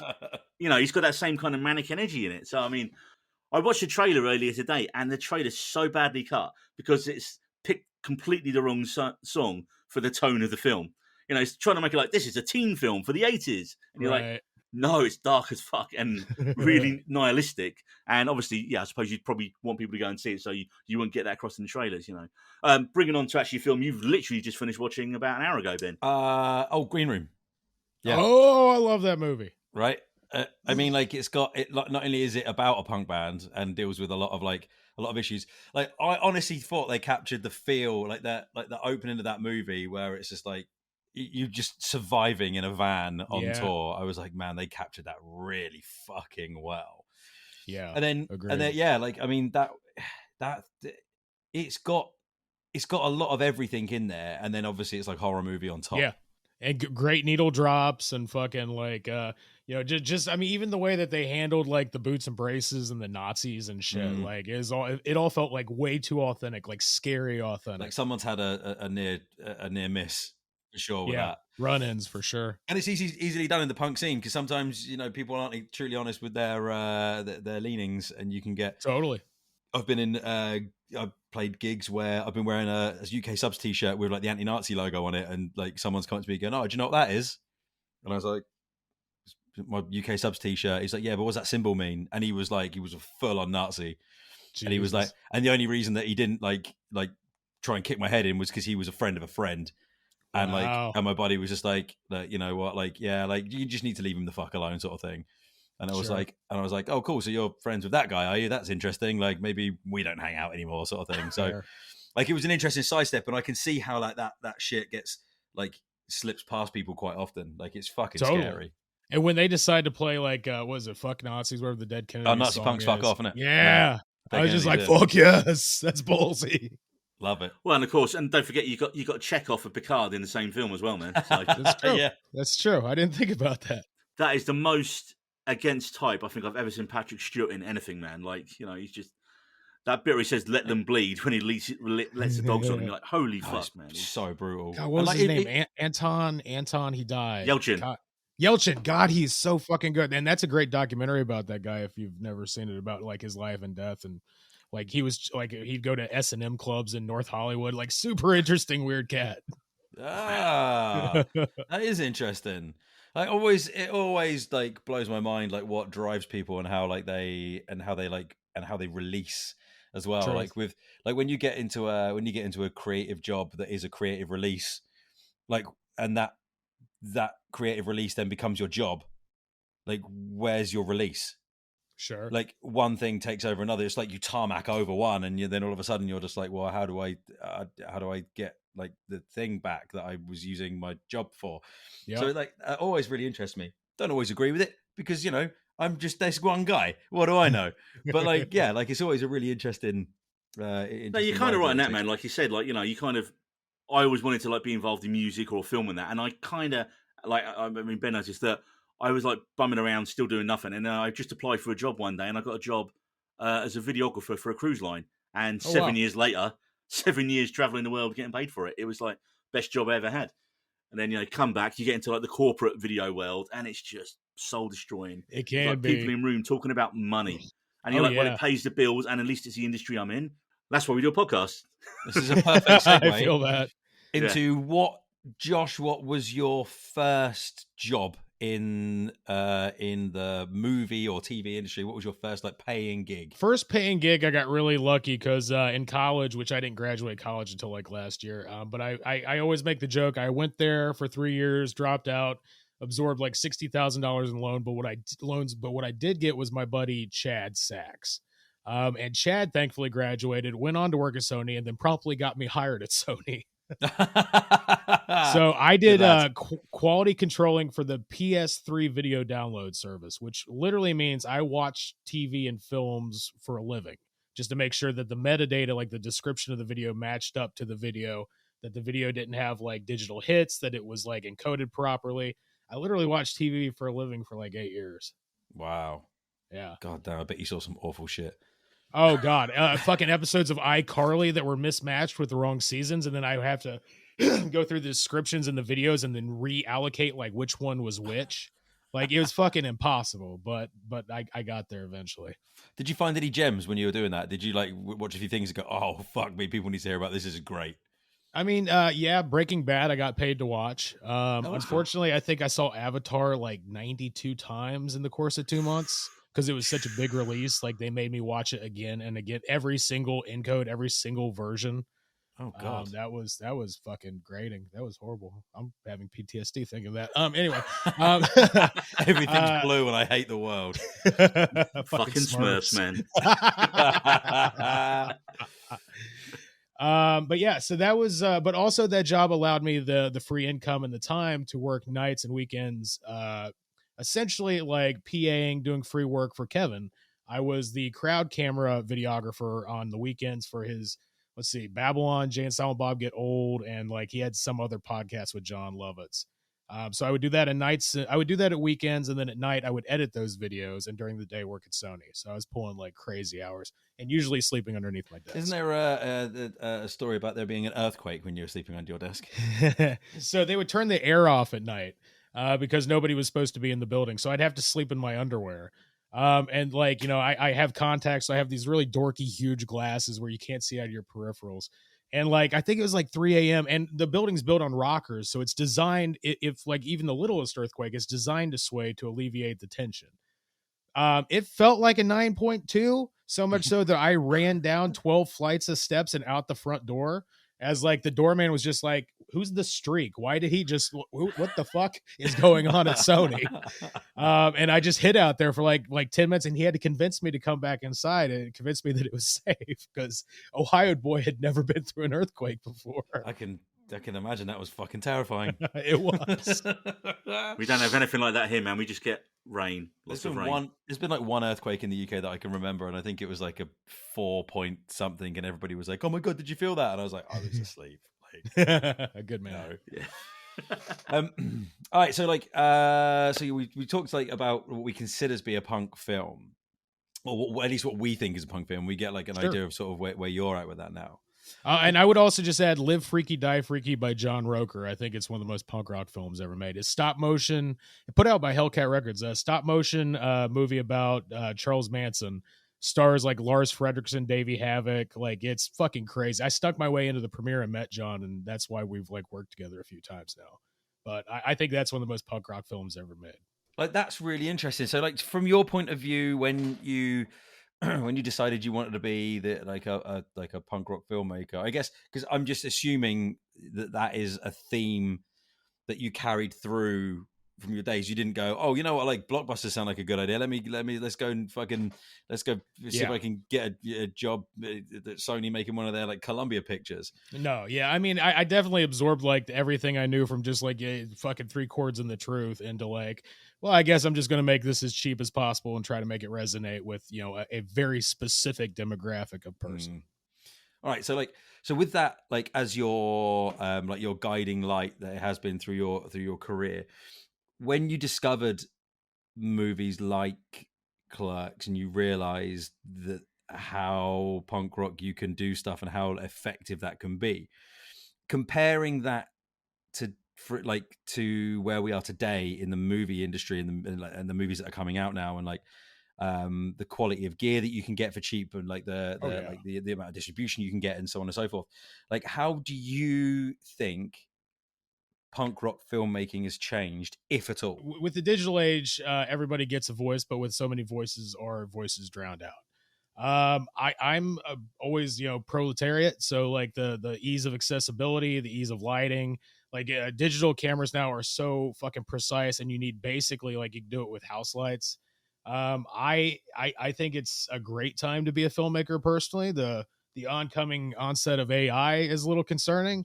he's got that same kind of manic energy in it. So, I mean, I watched the trailer earlier today, and the trailer's so badly cut because it's picked completely the wrong song for the tone of the film. It's trying to make it like, this is a teen film for the 80s. And you're like, no, it's dark as fuck and really nihilistic. And obviously, I suppose you'd probably want people to go and see it, so you wouldn't get that across in the trailers, Bringing on to actually a film you've literally just finished watching about an hour ago, Ben. Green Room. Yeah. Oh, I love that movie. Right? I mean, like, it's got it. Not only is it about a punk band and deals with a lot of issues. Like, I honestly thought they captured the feel, like the opening of that movie, where it's just like you just surviving in a van on tour. I was like, man, they captured that really fucking well. Yeah, and then like, I mean, that it's got a lot of everything in there, and then obviously it's like horror movie on top. Yeah, and great needle drops and fucking like just I mean, even the way that they handled like the boots and braces and the Nazis and shit, like it all felt like way too authentic, like scary authentic. Like someone's had a near miss for sure with that. Run-ins for sure. And it's easily done in the punk scene because sometimes people aren't truly honest with their leanings, and you can get totally. I've been in I've played gigs where I've been wearing a UK Subs t-shirt with like the anti-Nazi logo on it, and like someone's come to me going, "Oh, do you know what that is?" And I was like, "My UK Subs t-shirt." He's like, "Yeah, but what does that symbol mean?" And he was a full-on Nazi. Jesus. And he was like, and the only reason that he didn't like try and kick my head in was because he was a friend of a friend. And and my buddy was just like, you know what, like, yeah, like you just need to leave him the fuck alone, sort of thing. And I was like, oh, cool. So you're friends with that guy, are you? That's interesting. Like maybe we don't hang out anymore, sort of thing. So like it was an interesting sidestep, and I can see how like that shit gets like slips past people quite often. Like it's fucking scary. And when they decide to play like, what is it, "Fuck Nazis," whatever the Dead Kennedy Nazi song punks, is. fuck off, innit? Yeah. I was just like, fuck yes, that's ballsy. Love it. Well, and of course, and don't forget, you got Chekhov for Picard in the same film as well, man. So, that's true. Yeah, that's true. I didn't think about that. That is the most against type I think I've ever seen Patrick Stewart in anything, man. Like, he's just that bit where he says "let them bleed" when he lets the dogs on him. You're like, holy fuck, man! It's so brutal. God, what was his name? Anton. He died. Yelchin. God, he's so fucking good, and that's a great documentary about that guy. If you've never seen it, about like his life and death, and like he was like he'd go to S&M clubs in North Hollywood, like super interesting, weird cat. That is interesting. It always like blows my mind, like what drives people and how they release as well. Truth. Like with like when you get into a creative job that is a creative release, like, and that creative release then becomes your job. Like, where's your release? Sure. Like one thing takes over another. It's like you tarmac over one, and then all of a sudden you're just like, well, how do I get like the thing back that I was using my job for? Yep. So like, that always really interests me. Don't always agree with it because I'm just this one guy. What do I know? But like, yeah, like it's always a really interesting. No, you're kind of right in that, man. Like you said, like you kind of. I always wanted to like be involved in music or film and that, and I kind of like. I mean, Ben noticed that I was like bumming around, still doing nothing, and I just applied for a job one day, and I got a job as a videographer for a cruise line. And 7 years later, 7 years traveling the world, getting paid for it. It was like best job I ever had. And then come back, you get into like the corporate video world, and it's just soul destroying. It can like be people in room talking about money, and you're well, it pays the bills, and at least it's the industry I'm in. That's why we do a podcast. This is a perfect segue. I feel that into Josh, what was your first job in the movie or TV industry? What was your first like paying gig? First paying gig, I got really lucky because in college, which I didn't graduate college until like last year, but I always make the joke. I went there for 3 years, dropped out, absorbed like $60,000 in loans. But what I did get was my buddy Chad Sachs. And Chad thankfully graduated, went on to work at Sony, and then promptly got me hired at Sony. So I Good did lad. quality controlling for the PS3 video download service, which literally means I watch TV and films for a living, just to make sure that the metadata, like the description of the video, matched up to the video, that the video didn't have like digital hits, that it was like encoded properly. I literally watched TV for a living for like 8 years. Wow. Yeah. God damn, I bet you saw some awful shit. Oh God, fucking episodes of iCarly that were mismatched with the wrong seasons, and then I have to go through the descriptions and the videos and then reallocate like which one was which. Like it was fucking impossible, but I got there eventually. Did you find any gems when you were doing that? Did you like watch a few things and go, "Oh fuck me, people need to hear about this. This is great." I mean, yeah, Breaking Bad I got paid to watch. that's cool. Unfortunately, I think I saw Avatar like 92 times in the course of 2 months because it was such a big release. Like they made me watch it again and again, every single encode, every single version. Oh God, that was fucking grating. That was horrible. I'm having PTSD thinking of that. Anyway, everything's blue and I hate the world. Fucking Smurfs, man. But yeah, so that was but also that job allowed me the free income and the time to work nights and weekends, essentially like PAing, doing free work for Kevin. I was the crowd camera videographer on the weekends for his, let's see, Babylon, Jay and Silent Bob Get Old, and like he had some other podcast with John Lovitz. So I would do that at nights. I would do that at weekends, and then at night I would edit those videos, and during the day work at Sony. So I was pulling like crazy hours, and usually sleeping underneath my desk. Isn't there a story about there being an earthquake when you were sleeping under your desk? So they would turn the air off at night because nobody was supposed to be in the building. So I'd have to sleep in my underwear. And like, you know, I have contacts. So I have these really dorky, huge glasses where you can't see out of your peripherals. And like, I think it was like 3 a.m. and the building's built on rockers. So it's designed, if like even the littlest earthquake is designed to sway to alleviate the tension. It felt like a 9.2, so much so that I ran down 12 flights of steps and out the front door as like the doorman was just like, who's the streak? Why did he just, what the fuck is going on at Sony? And I just hid out there for like 10 minutes and he had to convince me to come back inside and convince me that it was safe because Ohio boy had never been through an earthquake before. I can imagine that was fucking terrifying. It was. We don't have anything like that here, man. We just get rain. Lots of rain. There's been like one earthquake in the UK that I can remember, and I think it was like a 4 point something, and everybody was like, "Oh my God, did you feel that?" And I was like, "I was asleep." Like, a good man. No. Yeah. All right, so like, so we talked like about what we consider to be a punk film, or at least what we think is a punk film. We get like an idea of sort of where you're at with that now. And I would also just add Live Freaky, Die Freaky by John Roker. I think it's one of the most punk rock films ever made. It's stop motion, put out by Hellcat Records, a stop motion movie about Charles Manson. Stars like Lars Fredrickson, Davey Havoc. Like, it's fucking crazy. I stuck my way into the premiere and met John, and that's why we've like worked together a few times now. But I think that's one of the most punk rock films ever made. Like, that's really interesting. So like, from your point of view, when you decided you wanted to be a punk rock filmmaker, I guess, because I'm just assuming that is a theme that you carried through from your days. You didn't go, oh, you know what, like blockbusters sound like a good idea. Let's go see if I can get a job at Sony making one of their like Columbia pictures. No, yeah, I mean, I definitely absorbed like everything I knew from just like fucking 3 chords and the truth into like, well, I guess I'm just going to make this as cheap as possible and try to make it resonate with, you know, a very specific demographic of person. All right. So with that, like as your guiding light that it has been through your career, when you discovered movies like Clerks and you realized that how punk rock you can do stuff and how effective that can be, comparing that to where we are today in the movie industry and the movies that are coming out now, and like the quality of gear that you can get for cheap, and like the amount of distribution you can get, and so on and so forth. Like, how do you think punk rock filmmaking has changed, if at all? With the digital age, everybody gets a voice, but with so many voices, our voices drowned out. I'm always, proletariat. So like the ease of accessibility, the ease of lighting, like digital cameras now are so fucking precise, and you need basically like you can do it with house lights. I think it's a great time to be a filmmaker personally. The oncoming onset of AI is a little concerning.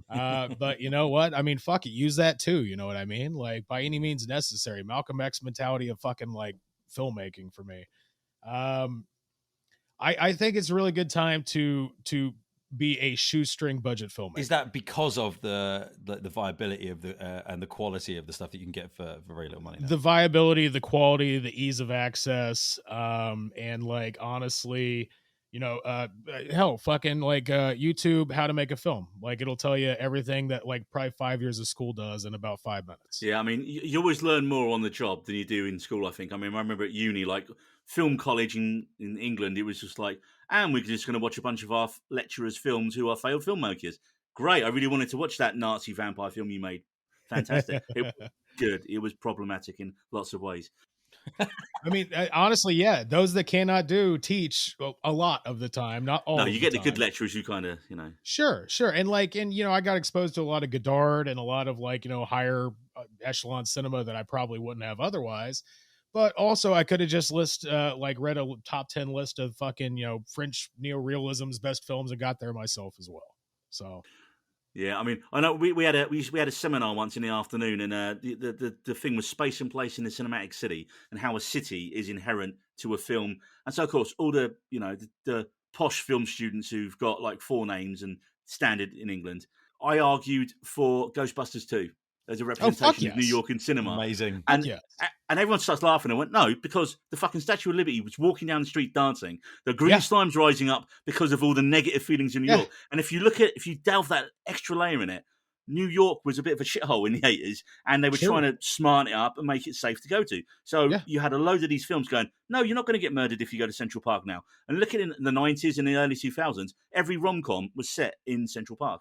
But you know what? I mean, fuck it, use that too. You know what I mean? Like, by any means necessary. Malcolm X mentality of fucking like filmmaking for me. Um, I think it's a really good time to be a shoestring budget filmmaker. Is that because of the viability of the and the quality of the stuff that you can get for very little money now? The viability, the quality, the ease of access, and like honestly, you know, hell, fucking like YouTube, how to make a film. Like it'll tell you everything that like probably 5 years of school does in about 5 minutes. Yeah, I mean, you always learn more on the job than you do in school, I think. I mean, I remember at uni, like film college in England, it was just like, and we're just going to watch a bunch of our lecturers' films who are failed filmmakers. Great. I really wanted to watch that Nazi vampire film you made. Fantastic. It was good. It was problematic in lots of ways. I mean, honestly, yeah, those that cannot do teach a lot of the time, not all. No, you get the time. good lecturers who kind of, you know. Sure. And like, and you know, I got exposed to a lot of Godard and a lot of like, you know, higher echelon cinema that I probably wouldn't have otherwise. But also, I could have just read a top 10 list of fucking, you know, French neorealism's best films and got there myself as well. So. Yeah, I mean, I know we had a seminar once in the afternoon, and the thing was space and place in the cinematic city, and how a city is inherent to a film. And so, of course, all the the posh film students who've got like 4 names and standard in England, I argued for Ghostbusters 2 as a representation of New York in cinema. Amazing. And everyone starts laughing and went, no, because the fucking Statue of Liberty was walking down the street dancing. The green slime's rising up because of all the negative feelings in New York. And if you delve that extra layer in it, New York was a bit of a shithole in the 80s, and they were trying to smarten it up and make it safe to go to. So you had a load of these films going, no, you're not going to get murdered if you go to Central Park now. And look at it in the 90s and the early 2000s, every rom-com was set in Central Park.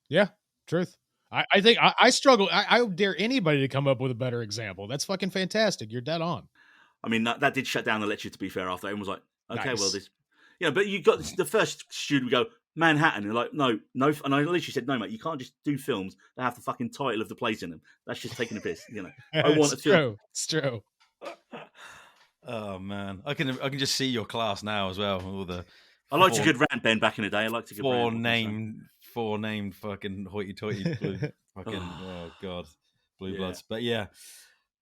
Yeah, truth. I think I struggle. I dare anybody to come up with a better example. That's fucking fantastic. You're dead on. I mean, that did shut down the lecture, to be fair, after everyone was like, okay, well, this... Yeah, but you got the first student go, Manhattan. And like, no. And I literally said, no, mate, you can't just do films that have the fucking title of the place in them. That's just taking a piss, you know. I want a film. It's true. Oh, man. I can just see your class now as well. All the... I liked a good rant, Ben, back in the day. I liked a good rant. Four named fucking hoity-toity blue fucking oh god, blue bloods. But yeah,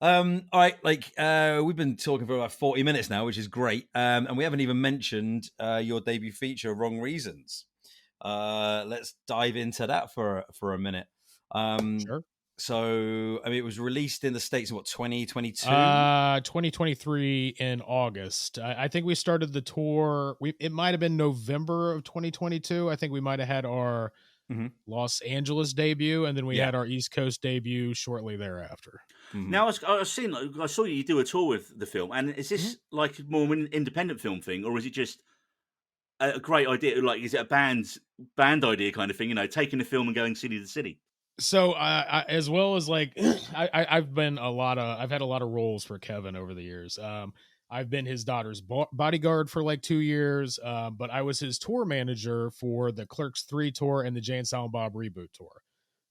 all right. Like we've been talking for about 40 minutes now, which is great. And we haven't even mentioned your debut feature, Wrong Reasons. Let's dive into that for a minute. Sure. So, I mean, it was released in the States in what, 2022? 2023 in August. I think we started the tour. It might have been November of 2022. I think we might have had our Los Angeles debut, and then we had our East Coast debut shortly thereafter. Now, I saw you do a tour with the film, and is this like more of an independent film thing, or is it just a great idea? Like, is it a band idea kind of thing? You know, taking the film and going city to city. So as well as like I've had a lot of roles for Kevin over the years. I've been his daughter's bodyguard for like 2 years, but I was his tour manager for the Clerks 3 tour and the Jay and Silent Bob reboot tour.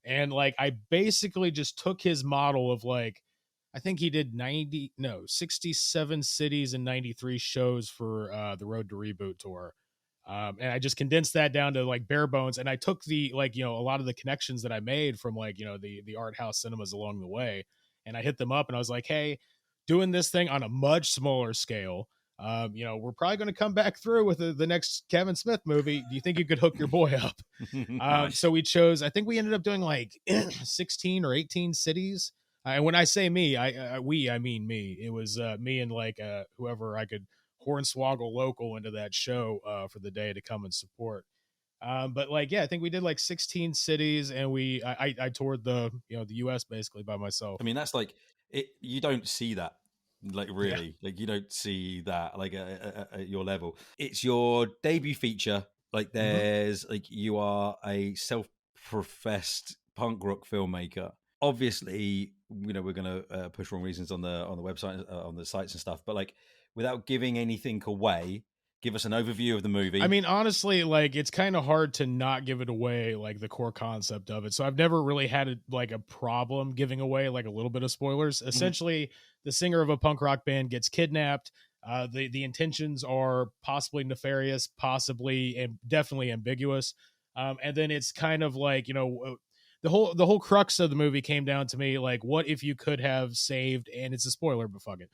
And like I basically just took his model of like, I think he did 67 cities and 93 shows for the Road to Reboot tour. And I just condensed that down to like bare bones. And I took the, like, you know, a lot of the connections that I made from like, you know, the art house cinemas along the way. And I hit them up and I was like, hey, doing this thing on a much smaller scale. You know, we're probably going to come back through with the next Kevin Smith movie. Do you think you could hook your boy up? Nice. So we chose, I think we ended up doing like 16 or 18 cities. And when I say me, I mean me. It was me and like whoever I could hornswoggle local into that show for the day to come and support. But like, yeah, I think we did like 16 cities, and I toured the US basically by myself. I mean, that's like it. You don't see that, like really, like you don't see that like at your level. It's your debut feature. Like there's like you are a self-professed punk rock filmmaker. Obviously, you know we're gonna push Wrong Reasons on the website, on the sites and stuff. But like, without giving anything away, give us an overview of the movie. I mean, honestly, like it's kind of hard to not give it away, like the core concept of it. So I've never really had a problem giving away like a little bit of spoilers. Essentially, the singer of a punk rock band gets kidnapped. The intentions are possibly nefarious, possibly and definitely ambiguous. And then it's kind of like, you know, the whole crux of the movie came down to me, like, what if you could have saved, and it's a spoiler, but fuck it.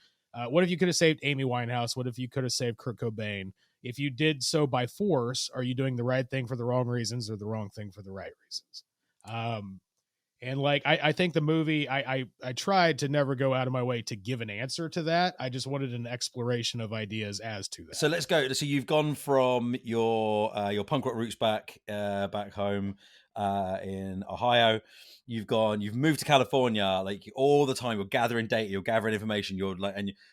What if you could have saved Amy Winehouse? What if you could have saved Kurt Cobain? If you did so by force, are you doing the right thing for the wrong reasons or the wrong thing for the right reasons? And like, I think the movie, I tried to never go out of my way to give an answer to that. I just wanted an exploration of ideas as to that. So let's go. So you've gone from your punk rock roots back home in Ohio. You've moved to California, like all the time. You're gathering data, you're gathering information. You're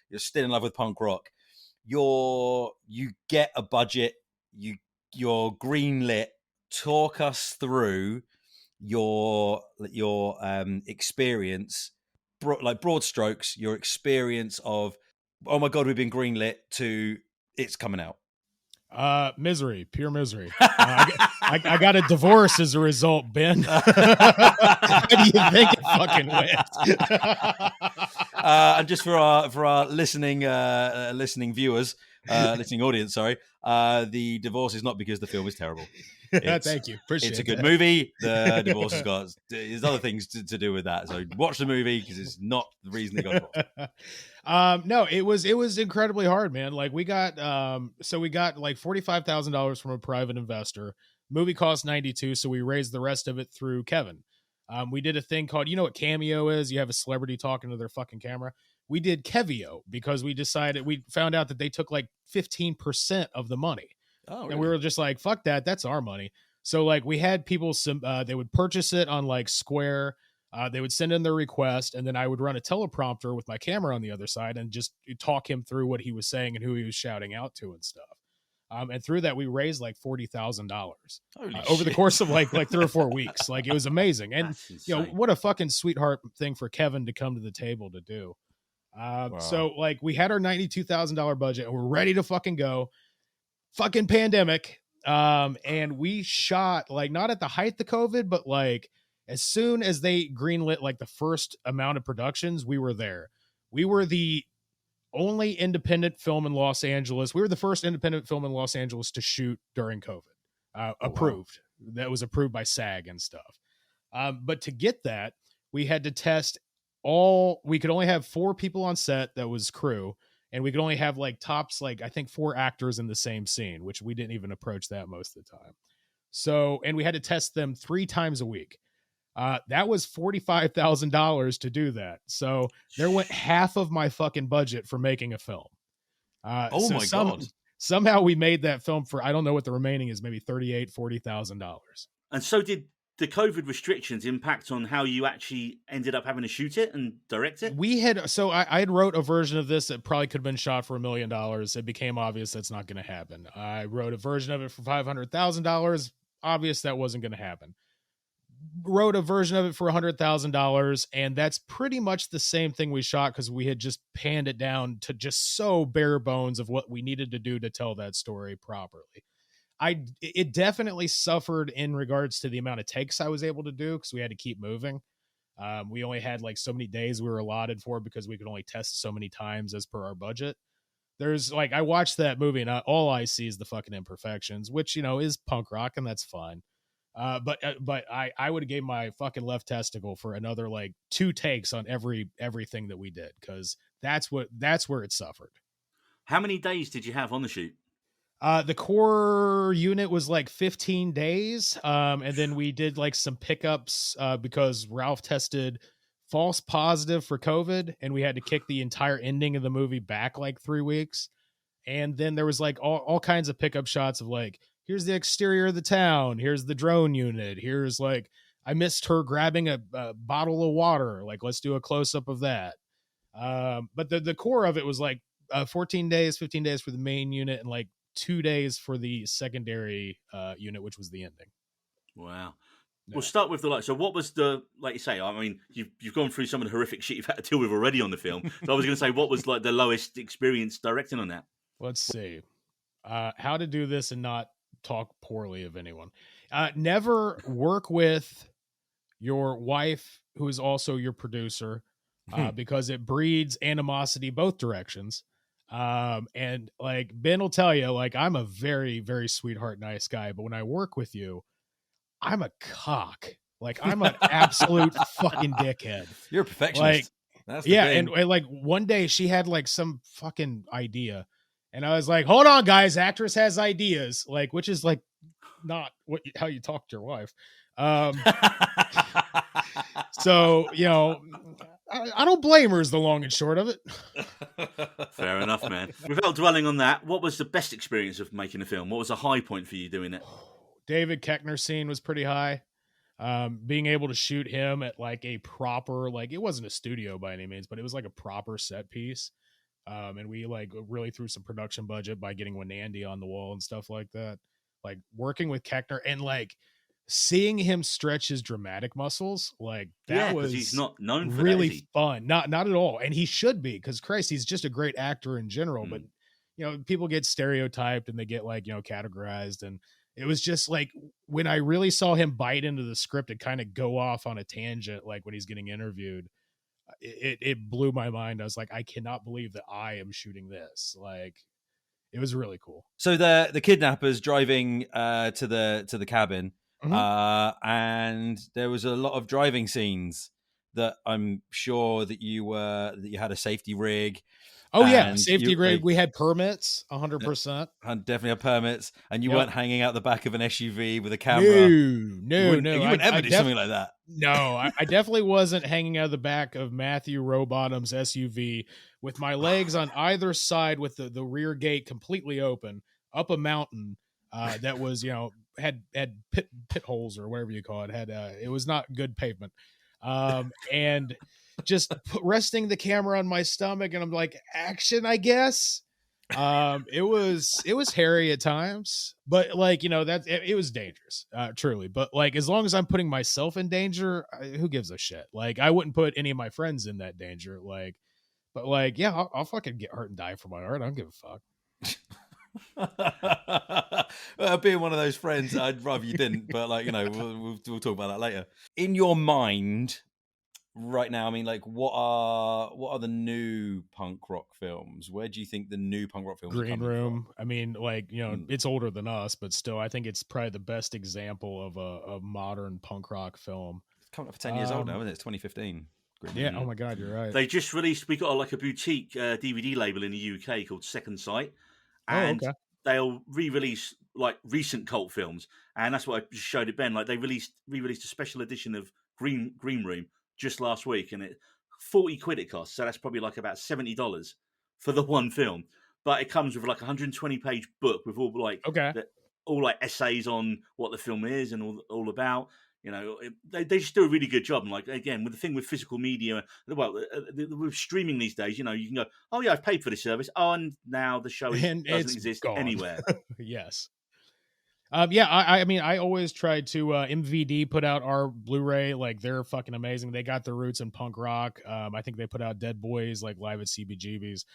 you're still in love with punk rock. You get a budget. You're greenlit. Talk us through your experience, like broad strokes, your experience of, oh my god, we've been greenlit, to it's coming out. Misery, pure misery. I got a divorce as a result, Ben. How do you think it fucking went? And just for our listening viewers, listening audience, sorry, the divorce is not because the film is terrible. Thank you. Appreciate it's a good that. movie. The divorce there's other things to do with that. So watch the movie because it's not the reason they got divorced. No, it was incredibly hard, man. Like we got like $45,000 from a private investor. Movie cost 92, so we raised the rest of it through Kevin. We did a thing called, you know what Cameo is? You have a celebrity talking to their fucking camera. We did Kevio because we found out that they took like 15% of the money. Oh, really? And we were just like, fuck that. That's our money. So like we had people, they would purchase it on like Square. They would send in their request, and then I would run a teleprompter with my camera on the other side and just talk him through what he was saying and who he was shouting out to and stuff. And through that, we raised like $40,000 over the course of like 3 or 4 weeks. Like it was amazing. And you know, what a fucking sweetheart thing for Kevin to come to the table to do. Wow. So like we had our $92,000 budget and we're ready to fucking go. Fucking pandemic. And we shot like not at the height of COVID, but like as soon as they greenlit like the first amount of productions, we were there. We were the only independent film in Los Angeles. We were the first independent film in Los Angeles to shoot during COVID. Approved. Wow. That was approved by SAG and stuff. But to get that, we had to test we could only have 4 people on set that was crew. And we could only have like tops, like I think 4 actors in the same scene, which we didn't even approach that most of the time. So, and we had to test them 3 times a week. That was $45,000 to do that. So there went half of my fucking budget for making a film. God. Somehow we made that film for, I don't know what the remaining is, maybe $40,000. And so did the COVID restrictions impact on how you actually ended up having to shoot it and direct it? I had wrote a version of this that probably could have been shot for $1 million. It became obvious that's not going to happen. I wrote a version of it for $500,000. Obvious that wasn't going to happen. Wrote a version of it for $100,000, and that's pretty much the same thing we shot because we had just panned it down to just so bare bones of what we needed to do to tell that story properly. It definitely suffered in regards to the amount of takes I was able to do because we had to keep moving. We only had like so many days we were allotted for because we could only test so many times as per our budget. There's like, I watched that movie and all I see is the fucking imperfections, which, you know, is punk rock and that's fine. But I would have gave my fucking left testicle for another like 2 takes on everything that we did because that's where it suffered. How many days did you have on the shoot? The core unit was like 15 days. And then we did like some pickups because Ralph tested false positive for COVID and we had to kick the entire ending of the movie back like 3 weeks. And then there was like all kinds of pickup shots of like, here's the exterior of the town. Here's the drone unit. Here's like, I missed her grabbing a bottle of water. Like, let's do a close up of that. But the core of it was like 14 days, 15 days for the main unit and like 2 days for the secondary unit, which was the ending. Wow. Yeah. We'll start with so what was like you say, I mean, you've gone through some of the horrific shit you've had to deal with already on the film. So I was going to say, what was like the lowest experience directing on that? Let's see. How to do this and not talk poorly of anyone. Never work with your wife, who is also your producer, because it breeds animosity both directions. And like Ben will tell you, like, I'm a very, very sweetheart, nice guy, but when I work with you, I'm a cock. Like, I'm an absolute fucking dickhead. You're a perfectionist. Like, That's the yeah, thing. and like one day she had like some fucking idea, and I was like, "Hold on, guys, actress has ideas," like, which is like not how you talk to your wife. So I don't blame her. Is the long and short of it. Fair enough, man. Without dwelling on that, what was the best experience of making a film? What was a high point for you doing it? David Koechner scene was pretty high. Being able to shoot him at like a proper, like, it wasn't a studio by any means, but it was like a proper set piece. And we like really threw some production budget by getting Wenandy on the wall and stuff like that. Like working with Koechner and like seeing him stretch his dramatic muscles, like that was he's not known for really that, is he? fun. Not at all. And he should be, because Christ, he's just a great actor in general. But people get stereotyped and they get like, categorized, and it was just like when I really saw him bite into the script and kind of go off on a tangent, like when he's getting interviewed, it blew my mind. I was like, I cannot believe that I am shooting this. Like, it was really cool. So the kidnappers driving to the cabin, and there was a lot of driving scenes that I'm sure that you had a safety rig. Oh yeah, safety rig. We had permits, 100%. Definitely had permits, and you weren't hanging out the back of an SUV with a camera. No. You wouldn't ever do something like that. No, I definitely wasn't hanging out of the back of Matthew Rowbottom's SUV with my legs on either side, with the rear gate completely open, up a mountain that was had pit holes or whatever you call it. It was not good pavement, and just resting the camera on my stomach, and I'm like, action, I guess. It was hairy at times, but like, it was dangerous, truly. But like, as long as I'm putting myself in danger, who gives a shit? Like, I wouldn't put any of my friends in that danger. Like, but like, yeah, I'll fucking get hurt and die for my art. I don't give a fuck. Being one of those friends, I'd rather you didn't, but like, we'll talk about that later. In your mind right now, I mean, like, what are the new punk rock films? Where do you think the new punk rock films Green are Room from? I mean, like, it's older than us, but still, I think it's probably the best example of a modern punk rock film. It's coming up for 10 years old now, isn't it? It's 2015. Yeah. Oh my god, you're right. They just released, we got like a boutique DVD label in the UK called Second Sight, and they'll re-release like recent cult films, and that's what I just showed it, Ben. Like, they re-released a special edition of Green Room just last week, and it 40 quid it costs, so that's probably like about $70 for the one film. But it comes with like a 120-page book with all like essays on what the film is and all about. They just do a really good job. And like, again, with the thing with physical media, with streaming these days, you can go, oh yeah, I've paid for this service, and now the show doesn't exist anywhere. Yes. I mean, I always tried to MVD put out our Blu-ray. Like, they're fucking amazing. They got their roots in punk rock. I think they put out Dead Boys, like, live at CBGB's.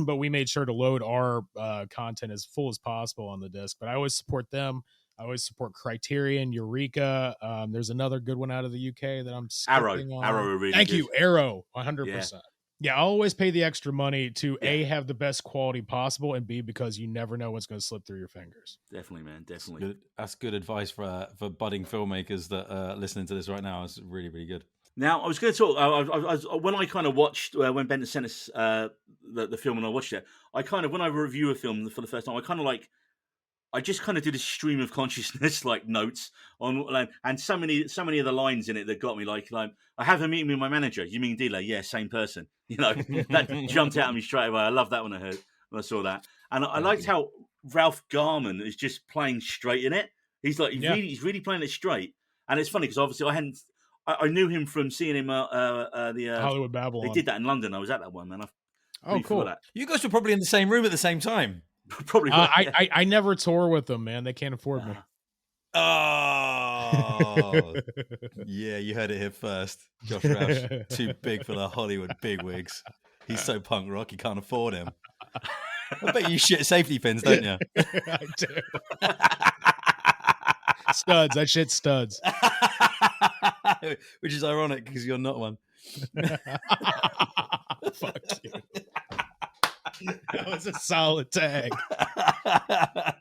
But we made sure to load our content as full as possible on the disc. But I always support them. I always support Criterion, Eureka. There's another good one out of the UK that I'm skipping on. Arrow are really Thank good. you, Arrow, 100%. Yeah, I'll always pay the extra money to A, have the best quality possible, and B, because you never know what's going to slip through your fingers. Definitely, man. Definitely. That's good advice for budding filmmakers that are listening to this right now. It's really, really good. Now, I was going to talk, when I kind of watched, when Ben sent us the film and I watched it, when I review a film for the first time, I just kind of did a stream of consciousness, like notes on, and so many of the lines in it that got me, like I have a meeting with my manager. You mean dealer? Yeah, same person. That jumped out at me straight away. I love that when I saw that, and I liked how Ralph Garman is just playing straight in it. He's like he's really playing it straight, and it's funny because obviously I knew him from seeing him the Hollywood Babylon. They did that in London. I was at that one, man. Cool. That. You guys were probably in the same room at the same time. Probably. I never tour with them, man. They can't afford me. Oh, yeah, you heard it here first. Josh Roush, too big for the Hollywood bigwigs. He's so punk rock, you can't afford him. I bet you shit safety pins, don't you? I do. Studs. I shit studs. Which is ironic because you're not one. Fuck you. That was a solid tag. That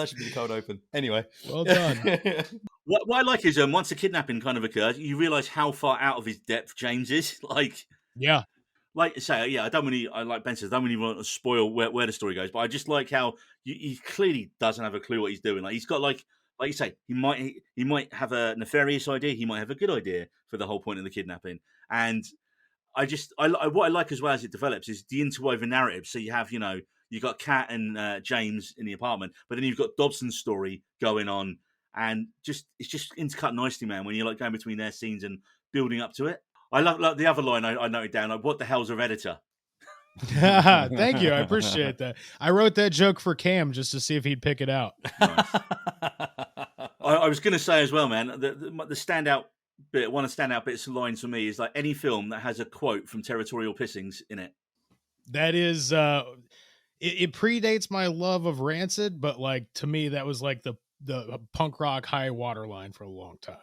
should be the cold open. Anyway. Well done. What I like is once the kidnapping kind of occurs, you realise how far out of his depth James is. Yeah. Like I say, yeah, I like Ben says, I don't really want to spoil where the story goes, but I just like how he clearly doesn't have a clue what he's doing. Like he's got like you say, he might have a nefarious idea, he might have a good idea for the whole point of the kidnapping, and what I like as well as it develops is the interwoven narrative. So you have you got Kat and James in the apartment, but then you've got Dobson's story going on, and it's just intercut nicely, man. When you're like going between their scenes and building up to it. I love like the other line I noted down, like, what the hell's a Redditor? Thank you. I appreciate that. I wrote that joke for Cam just to see if he'd pick it out. Nice. I was going to say as well, man, the standout bit, one of the standout bits of lines for me is like any film that has a quote from Territorial Pissings in it. That is, it predates my love of Rancid, but like to me, that was like the punk rock high water line for a long time.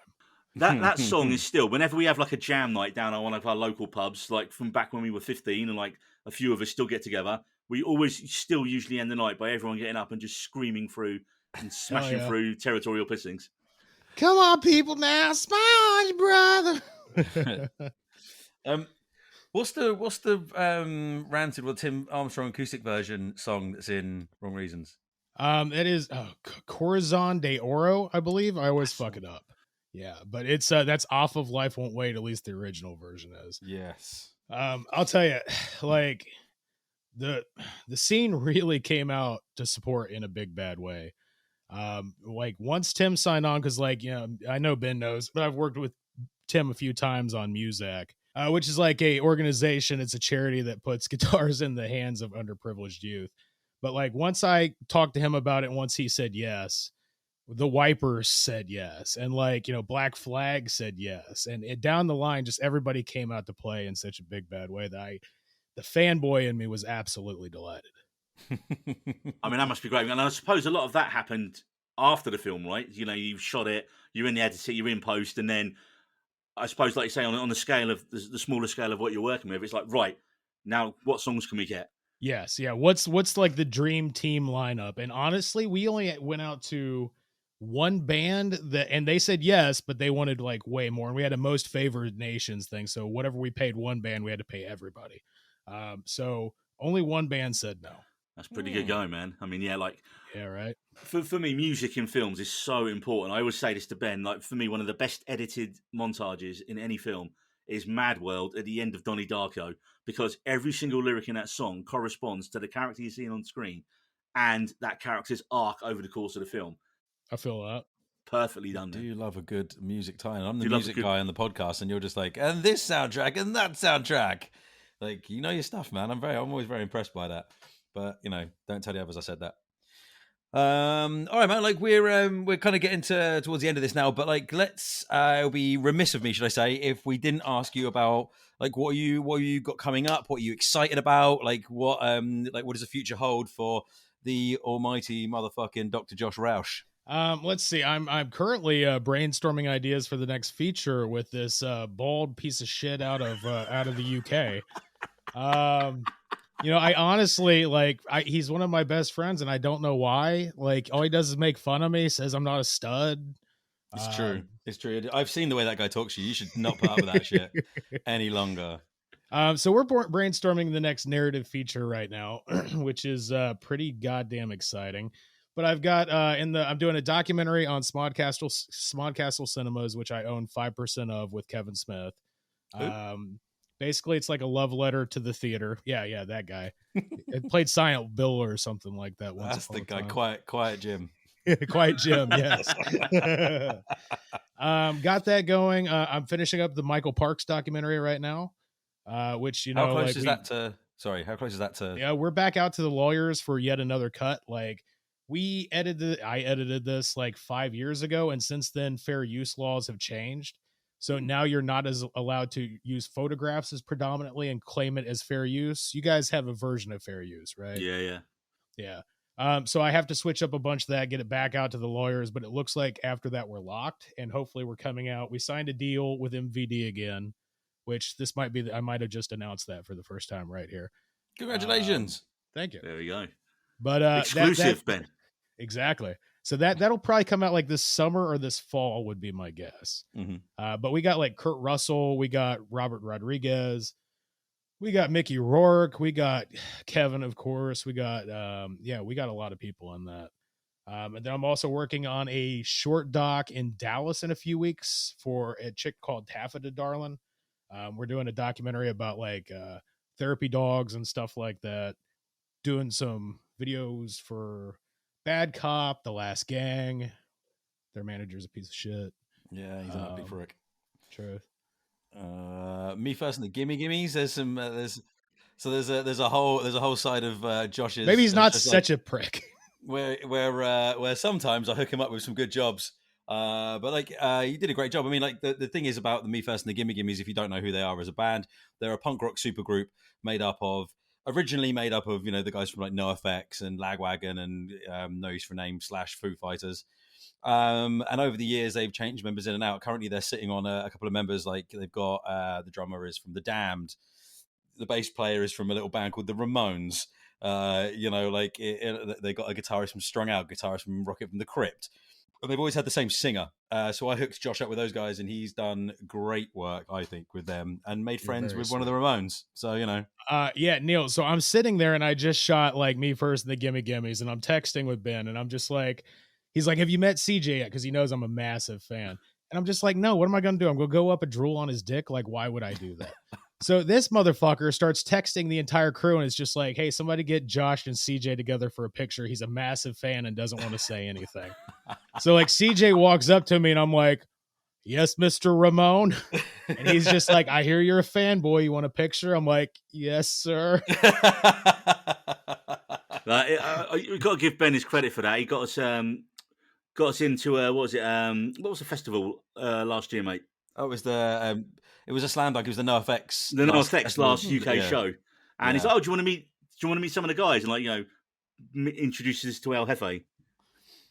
That song is still, whenever we have like a jam night down at one of our local pubs, like from back when we were 15 and like a few of us still get together, we always still usually end the night by everyone getting up and just screaming through and smashing through Territorial Pissings. Come on, people now, Sponge brother. What's the Rancid with Tim Armstrong acoustic version song that's in Wrong Reasons? It is Corazon de Oro, I believe. I always fuck it up. Yeah, but it's that's off of Life Won't Wait. At least the original version is. Yes. I'll tell you, like the scene really came out to support in a big bad way. Like once Tim signed on, because like I know Ben knows, but I've worked with Tim a few times on Muzak, which is like a organization. It's a charity that puts guitars in the hands of underprivileged youth. But like once I talked to him about it, once he said yes. The Wipers said yes, and like Black Flag said yes, and down the line, just everybody came out to play in such a big bad way that the fanboy in me was absolutely delighted. I mean, that must be great, and I suppose a lot of that happened after the film, right? You shot it, you're in the editing, you're in post, and then I suppose, like you say, on the scale of the smaller scale of what you're working with, it's like, right now, what songs can we get? Yes, yeah. What's like the dream team lineup? And honestly, we only went out to one band and they said yes, but they wanted like way more, and we had a most favored nations thing, so whatever we paid one band we had to pay everybody. So only one band said no. That's pretty good going, man. I mean, yeah, right. For me, music in films is so important. I always say this to Ben, like for me, one of the best edited montages in any film is Mad World at the end of Donnie Darko, because every single lyric in that song corresponds to the character you're seeing on screen and that character's arc over the course of the film. I feel that. Perfectly done. Do you love a good music tie? And I'm the music guy on the podcast, and you're just like, and this soundtrack and that soundtrack. Like, your stuff, man. I'm always very impressed by that. But don't tell the others I said that. All right, man. Like we're kind of getting towards the end of this now, but like it'll be remiss of me, should I say, if we didn't ask you about like what you got coming up, what are you excited about, like what does the future hold for the almighty motherfucking Dr. Josh Roush? Let's see. I'm currently brainstorming ideas for the next feature with this bald piece of shit out of the UK. I honestly he's one of my best friends, and I don't know why. Like, all he does is make fun of me, says I'm not a stud. It's true. It's true. I've seen the way that guy talks to you. You should not put up with that shit any longer. So we're brainstorming the next narrative feature right now, which is pretty goddamn exciting. But I've got I'm doing a documentary on SmodCastle Cinemas, which I own 5% of, with Kevin Smith. Basically, it's like a love letter to the theater. Yeah, that guy. It played Silent Bill or something like that. That's the guy. Quiet Jim. Quiet Jim. Yes. Got that going. I'm finishing up the Michael Parks documentary right now. Which how close is that to? Sorry, how close is that to? Yeah, we're back out to the lawyers for yet another cut. Like, I edited this like 5 years ago, and since then fair use laws have changed. So now you're not as allowed to use photographs as predominantly and claim it as fair use. You guys have a version of fair use, right? Yeah. So I have to switch up a bunch of that, get it back out to the lawyers, but it looks like after that we're locked, and hopefully we're coming out. We signed a deal with MVD again, which this might be, I might have just announced that for the first time right here. Congratulations. Thank you. There we go. But exclusive, Ben. Exactly. So that'll probably come out like this summer or this fall would be my guess. But we got like Kurt Russell, we got Robert Rodriguez, we got Mickey Rourke, we got Kevin, of course, we got we got a lot of people on that. And then I'm also working on a short doc in Dallas in a few weeks for a chick called Taffeta Darlin. We're doing a documentary about like therapy dogs and stuff like that. Doing some videos for Bad Cop, The Last Gang. Their manager's a piece of shit. Yeah, he's a big prick. Truth. Me First and the Gimme Gimmes. There's some. There's a whole side of Josh's. Maybe he's not such a prick. Where sometimes I hook him up with some good jobs. But like he did a great job. I mean, like the thing is about the Me First and the Gimme Gimmes, if you don't know who they are as a band, they're a punk rock supergroup originally made up of, you know, the guys from like NoFX and Lagwagon and No Use for a Name / Foo Fighters. And over the years they've changed members in and out. Currently they're sitting on a couple of members. Like they've got the drummer is from The Damned, the bass player is from a little band called the Ramones. They got a guitarist from Strung Out, guitarist from Rocket from the Crypt. But they've always had the same singer. So I hooked Josh up with those guys, and he's done great work, I think, with them, and made friends with one of the Ramones. So, you know. Neil, so I'm sitting there, and I just shot, like, Me First and the Gimme Gimmes, and I'm texting with Ben, and I'm just like, he's like, have you met CJ yet? Because he knows I'm a massive fan. And I'm just like, no, what am I going to do? I'm going to go up and drool on his dick? Like, why would I do that? So this motherfucker starts texting the entire crew, and it's just like, hey, somebody get Josh and CJ together for a picture. He's a massive fan and doesn't want to say anything. So like CJ walks up to me, and I'm like, yes, Mr. Ramon. And he's just like, I hear you're a fanboy. You want a picture? I'm like, yes, sir. We've got to give Ben his credit for that. He got us into what was the festival last year, mate? Oh, it was a slam dunk. It was the NoFX. The NoFX last UK show, and he's like, "Oh, do you want to meet some of the guys?" And like, you know, introduces us to El Jefe.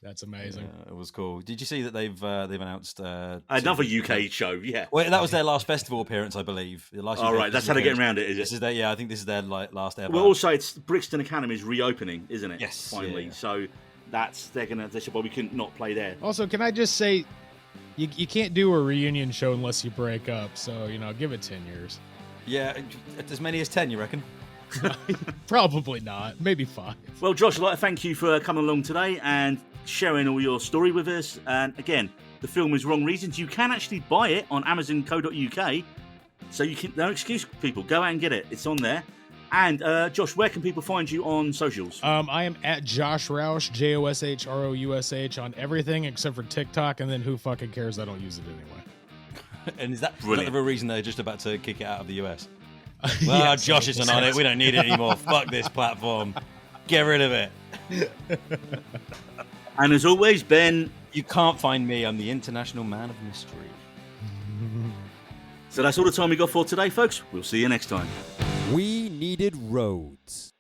That's amazing. Yeah, it was cool. Did you see that they've announced another UK show? Yeah. Well, that was their last festival appearance, I believe. All right, that's how they're getting around it. Is it? I think this is their last ever. Well, also it's Brixton Academy's reopening, isn't it? Yes. Finally, yeah. So they said, well, we couldn't not play there. Also, can I just say, you can't do a reunion show unless you break up. So, you know, give it 10 years. Yeah, as many as 10, you reckon? Probably not. Maybe 5. Well, Josh, I'd like to thank you for coming along today and sharing all your story with us. And again, the film is Wrong Reasons. You can actually buy it on Amazon.co.uk. So you can, no excuse, people. Go out and get it. It's on there. And Josh, where can people find you on socials? I am at Josh Roush, JoshRoush on everything except for TikTok, and then who fucking cares? I don't use it anyway. And is that the real reason they're just about to kick it out of the US? Well, yes, Josh isn't on it. We don't need it anymore. Fuck this platform. Get rid of it. And as always, Ben, you can't find me. I'm the international man of mystery. So that's all the time we got for today, folks. We'll see you next time. We needed roads.